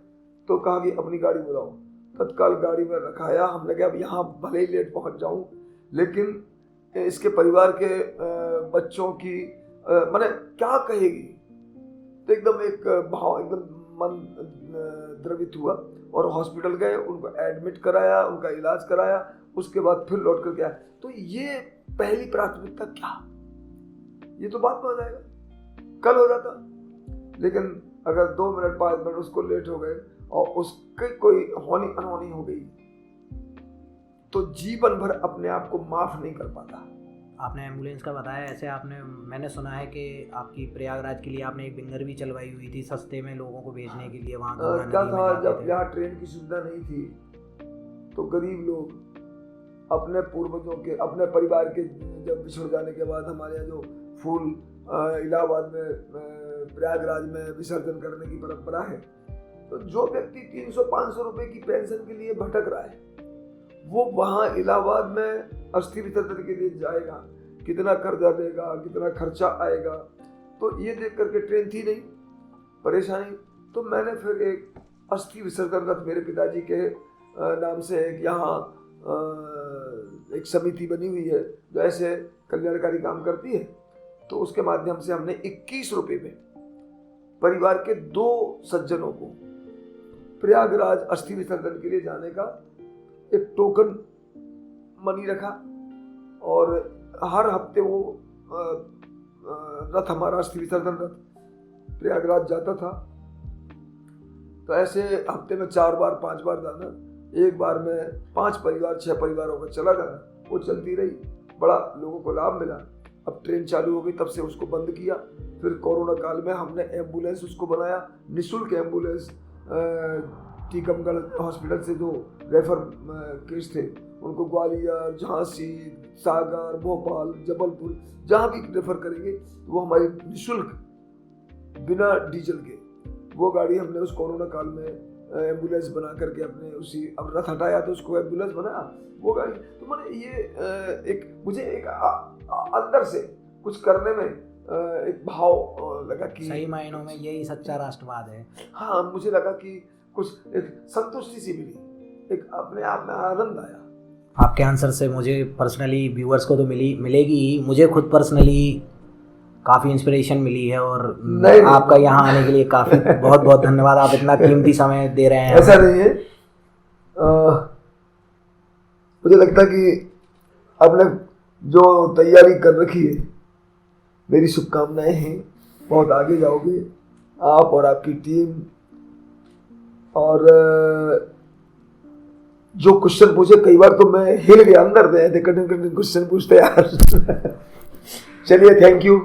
तो कहा कि अपनी गाड़ी बुलाओ। तत्काल गाड़ी में रखाया। हमने कहा अब यहाँ भले ही लेट पहुँच जाऊँ, लेकिन इसके परिवार के बच्चों की मैंने क्या कहेगी, तो एकदम एक भाव, एकदम मन द्रवित हुआ। और हॉस्पिटल गए, उनको एडमिट कराया, उनका इलाज कराया, उसके बाद फिर लौट कर गया। तो ये पहली प्राथमिकता क्या, ये तो बाद में हो जाएगा, कल हो जाता। लेकिन अगर 2 मिनट 5 मिनट उसको लेट हो गए और उसकी कोई होनी अनहोनी हो गई तो जीवन भर अपने आप को माफ नहीं कर पाता। आपने एम्बुलेंस का बताया, ऐसे आपने, मैंने सुना है कि आपकी प्रयागराज के लिए आपने एक विंगर भी चलवाई हुई थी सस्ते में लोगों को भेजने के लिए वहाँ। क्या था, जब यहाँ ट्रेन की सुविधा नहीं थी तो गरीब लोग अपने पूर्वजों के, अपने परिवार के जब बिछड़ जाने के बाद हमारे यहाँ जो फूल इलाहाबाद में प्रयागराज में विसर्जन करने की परंपरा है, तो जो व्यक्ति 300-500 रुपए की पेंशन के लिए भटक रहा है वो वहाँ इलाहाबाद में अस्थि विसर्जन के लिए जाएगा, कितना कर्जा देगा, कितना खर्चा आएगा। तो ये देख करके ट्रेन थी नहीं, परेशानी। तो मैंने फिर एक अस्थि विसर्जन रथ मेरे पिताजी के नाम से एक यहाँ एक समिति बनी हुई है जो ऐसे कल्याणकारी काम करती है। तो उसके माध्यम से हमने 21 रुपये में परिवार के 2 सज्जनों को प्रयागराज अस्थि विसर्जन के लिए जाने का एक टोकन मनी रखा। और हर हफ्ते वो रथ, हमारा अस्थि विसर्जन रथ प्रयागराज जाता था। तो ऐसे हफ्ते में 4 बार 5 बार जाना, एक बार में 5 परिवार 6 परिवारों का चला जाना, वो चलती रही, बड़ा लोगों को लाभ मिला। अब ट्रेन चालू हो गई, तब से उसको बंद किया। फिर कोरोना काल में हमने एम्बुलेंस उसको बनाया, निःशुल्क एम्बुलेंस। टीकमगढ़ हॉस्पिटल से जो रेफर केस थे उनको ग्वालियर, झांसी, सागर, भोपाल, जबलपुर, जहाँ भी रेफर करेंगे वो हमारी निःशुल्क बिना डीजल के, वो गाड़ी हमने उस कोरोना काल में एम्बुलेंस बना करके अपने उसी, अब रथ हटाया तो उसको एम्बुलेंस बनाया वो गाड़ी। तो मैंने ये एक मुझे एक अंदर से कुछ करने में एक भाव लगा कि सही मायनों में यही सच्चा राष्ट्रवाद है। हाँ, मुझे लगा कि कुछ एक संतुष्टि सी मिली, एक अपने आप में आनंद आया। आपके आंसर से मुझे पर्सनली, व्यूअर्स को तो मिलेगी ही, मुझे खुद पर्सनली काफ़ी इंस्पिरेशन मिली है। और आपका यहाँ आने के लिए काफ़ी बहुत बहुत धन्यवाद। आप इतना कीमती समय दे रहे हैं। ऐसा नहीं है, मुझे लगता कि आपने जो तैयारी कर रखी है, मेरी शुभकामनाएं हैं, बहुत आगे जाओगे आप और आपकी टीम। और जो क्वेश्चन पूछे, कई बार तो मैं हिल गया अंदर से, कठिन कठिन क्वेश्चन पूछते यार। चलिए, थैंक यू।